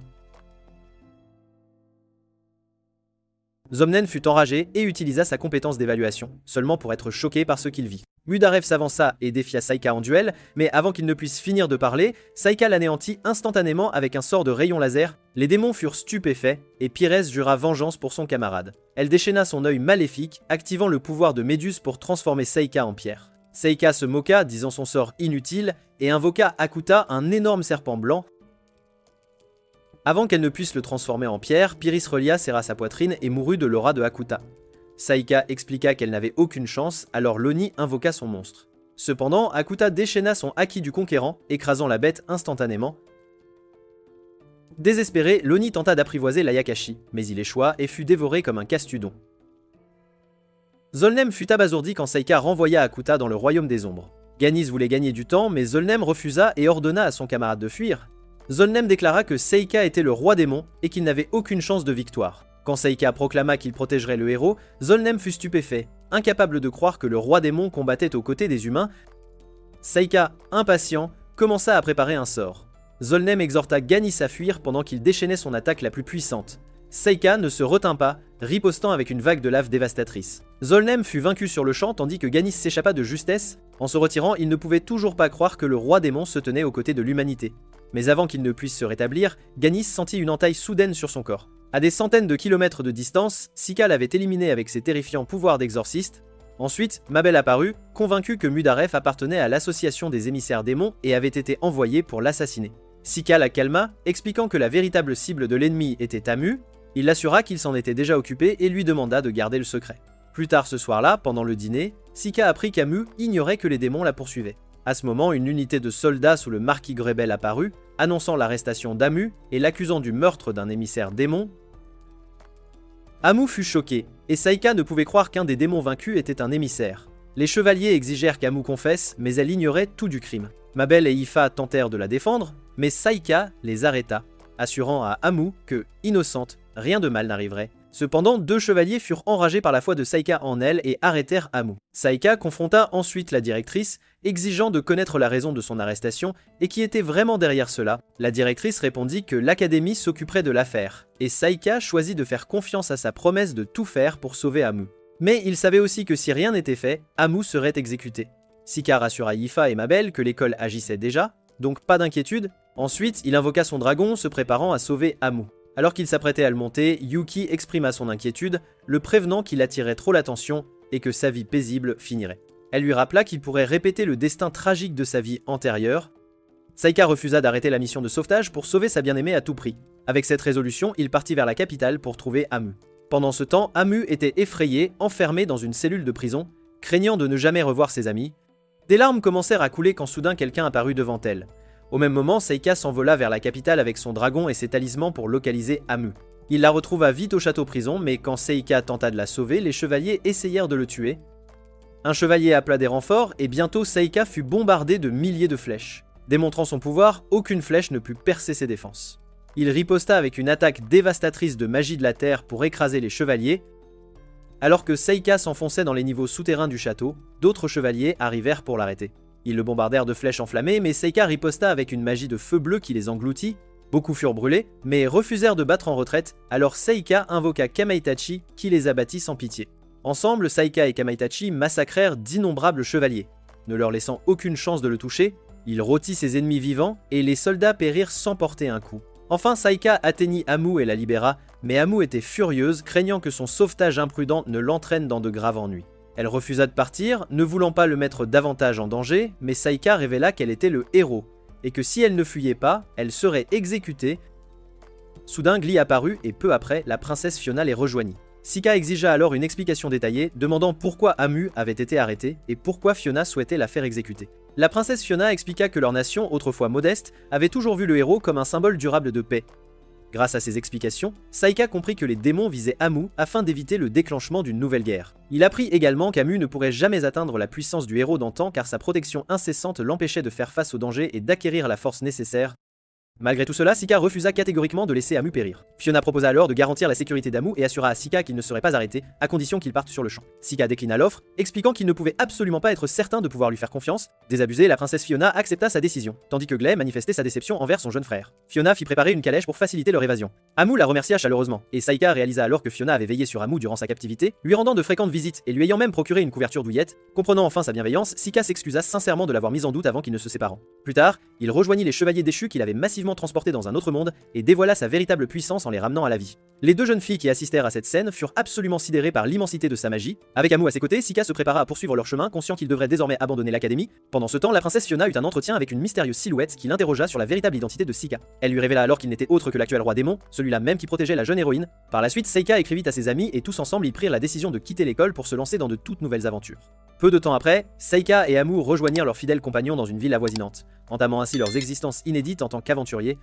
Zomnen fut enragé et utilisa sa compétence d'évaluation, seulement pour être choqué par ce qu'il vit. Mudarev s'avança et défia Saika en duel, mais avant qu'il ne puisse finir de parler, Saika l'anéantit instantanément avec un sort de rayon laser. Les démons furent stupéfaits, et Pires jura vengeance pour son camarade. Elle déchaîna son œil maléfique, activant le pouvoir de Méduse pour transformer Saika en pierre. Saika se moqua, disant son sort inutile, et invoqua Akuta, un énorme serpent blanc. Avant qu'elle ne puisse le transformer en pierre, Pyrrhis Relia serra sa poitrine et mourut de l'aura de Akuta. Saika expliqua qu'elle n'avait aucune chance, alors l'Oni invoqua son monstre. Cependant, Akuta déchaîna son haki du conquérant, écrasant la bête instantanément. Désespéré, l'Oni tenta d'apprivoiser l'Ayakashi, mais il échoua et fut dévoré comme un castudon. Zolnem fut abasourdi quand Saika renvoya Akuta dans le royaume des ombres. Ganis voulait gagner du temps, mais Zolnem refusa et ordonna à son camarade de fuir. Zolnem déclara que Seika était le roi démon et qu'il n'avait aucune chance de victoire. Quand Seika proclama qu'il protégerait le héros, Zolnem fut stupéfait, incapable de croire que le roi démon combattait aux côtés des humains. Seika, impatient, commença à préparer un sort. Zolnem exhorta Ganis à fuir pendant qu'il déchaînait son attaque la plus puissante. Seika ne se retint pas, ripostant avec une vague de lave dévastatrice. Zolnem fut vaincu sur le champ tandis que Ganis s'échappa de justesse. En se retirant, il ne pouvait toujours pas croire que le roi démon se tenait aux côtés de l'humanité. Mais avant qu'il ne puisse se rétablir, Ganis sentit une entaille soudaine sur son corps. À des centaines de kilomètres de distance, Sika l'avait éliminé avec ses terrifiants pouvoirs d'exorciste. Ensuite, Mabel apparut, convaincu que Mudaref appartenait à l'association des émissaires démons et avait été envoyé pour l'assassiner. Sika la calma, expliquant que la véritable cible de l'ennemi était Amu. Il l'assura qu'il s'en était déjà occupé et lui demanda de garder le secret. Plus tard ce soir-là, pendant le dîner, Sika apprit qu'Amu ignorait que les démons la poursuivaient. À ce moment, une unité de soldats sous le marquis Grebel apparut, annonçant l'arrestation d'Amu et l'accusant du meurtre d'un émissaire démon. Amu fut choqué, et Saika ne pouvait croire qu'un des démons vaincus était un émissaire. Les chevaliers exigèrent qu'Amu confesse, mais elle ignorait tout du crime. Mabel et Ifa tentèrent de la défendre, mais Saika les arrêta, assurant à Amu que, innocente, rien de mal n'arriverait. Cependant, deux chevaliers furent enragés par la foi de Saika en elle et arrêtèrent Amu. Saika confronta ensuite la directrice, exigeant de connaître la raison de son arrestation et qui était vraiment derrière cela. La directrice répondit que l'académie s'occuperait de l'affaire, et Saika choisit de faire confiance à sa promesse de tout faire pour sauver Amu. Mais il savait aussi que si rien n'était fait, Amu serait exécuté. Sika rassura Ifa et Mabel que l'école agissait déjà, donc pas d'inquiétude. Ensuite, il invoqua son dragon, se préparant à sauver Amu. Alors qu'il s'apprêtait à le monter, Yuki exprima son inquiétude, le prévenant qu'il attirait trop l'attention et que sa vie paisible finirait. Elle lui rappela qu'il pourrait répéter le destin tragique de sa vie antérieure. Saika refusa d'arrêter la mission de sauvetage pour sauver sa bien-aimée à tout prix. Avec cette résolution, il partit vers la capitale pour trouver Amu. Pendant ce temps, Amu était effrayée, enfermée dans une cellule de prison, craignant de ne jamais revoir ses amis. Des larmes commencèrent à couler quand soudain quelqu'un apparut devant elle. Au même moment, Seika s'envola vers la capitale avec son dragon et ses talismans pour localiser Amu. Il la retrouva vite au château-prison, mais quand Seika tenta de la sauver, les chevaliers essayèrent de le tuer. Un chevalier appela des renforts et bientôt Seika fut bombardé de milliers de flèches. Démontrant son pouvoir, aucune flèche ne put percer ses défenses. Il riposta avec une attaque dévastatrice de magie de la terre pour écraser les chevaliers. Alors que Seika s'enfonçait dans les niveaux souterrains du château, d'autres chevaliers arrivèrent pour l'arrêter. Ils le bombardèrent de flèches enflammées, mais Seika riposta avec une magie de feu bleu qui les engloutit. Beaucoup furent brûlés, mais refusèrent de battre en retraite, alors Seika invoqua Kamaitachi qui les abattit sans pitié. Ensemble, Seika et Kamaitachi massacrèrent d'innombrables chevaliers. Ne leur laissant aucune chance de le toucher, il rôtit ses ennemis vivants et les soldats périrent sans porter un coup. Enfin, Seika atteignit Amu et la libéra, mais Amu était furieuse, craignant que son sauvetage imprudent ne l'entraîne dans de graves ennuis. Elle refusa de partir, ne voulant pas le mettre davantage en danger, mais Seika révéla qu'elle était le héros, et que si elle ne fuyait pas, elle serait exécutée. Soudain, Glee apparut et peu après, la princesse Fiona les rejoignit. Sika exigea alors une explication détaillée, demandant pourquoi Amu avait été arrêtée et pourquoi Fiona souhaitait la faire exécuter. La princesse Fiona expliqua que leur nation, autrefois modeste, avait toujours vu le héros comme un symbole durable de paix. Grâce à ces explications, Saika comprit que les démons visaient Amu afin d'éviter le déclenchement d'une nouvelle guerre. Il apprit également qu'Amu ne pourrait jamais atteindre la puissance du héros d'antan car sa protection incessante l'empêchait de faire face aux dangers et d'acquérir la force nécessaire. Malgré tout cela, Sika refusa catégoriquement de laisser Amu périr. Fiona proposa alors de garantir la sécurité d'Amu et assura à Sika qu'il ne serait pas arrêté, à condition qu'il parte sur le champ. Sika déclina l'offre, expliquant qu'il ne pouvait absolument pas être certain de pouvoir lui faire confiance. Désabusée, la princesse Fiona accepta sa décision, tandis que Glee manifestait sa déception envers son jeune frère. Fiona fit préparer une calèche pour faciliter leur évasion. Amu la remercia chaleureusement, et Sika réalisa alors que Fiona avait veillé sur Amu durant sa captivité, lui rendant de fréquentes visites et lui ayant même procuré une couverture douillette. Comprenant enfin sa bienveillance, Sika s'excusa sincèrement de l'avoir mise en doute avant qu'ils ne se séparent. Plus tard, il rejoignit les chevaliers déchus qu'il avait massivement effectivement transporté dans un autre monde et dévoila sa véritable puissance en les ramenant à la vie. Les deux jeunes filles qui assistèrent à cette scène furent absolument sidérées par l'immensité de sa magie. Avec Amu à ses côtés, Sika se prépara à poursuivre leur chemin, conscient qu'ils devraient désormais abandonner l'académie. Pendant ce temps, la princesse Fiona eut un entretien avec une mystérieuse silhouette qui l'interrogea sur la véritable identité de Sika. Elle lui révéla alors qu'il n'était autre que l'actuel roi démon, celui-là même qui protégeait la jeune héroïne. Par la suite, Seika écrivit à ses amis et tous ensemble ils prirent la décision de quitter l'école pour se lancer dans de toutes nouvelles aventures. Peu de temps après, Seika et Amu rejoignirent leurs fidèles compagnons dans une ville avoisinante, entamant ainsi leurs existences inédites en tant qu'aventuriers,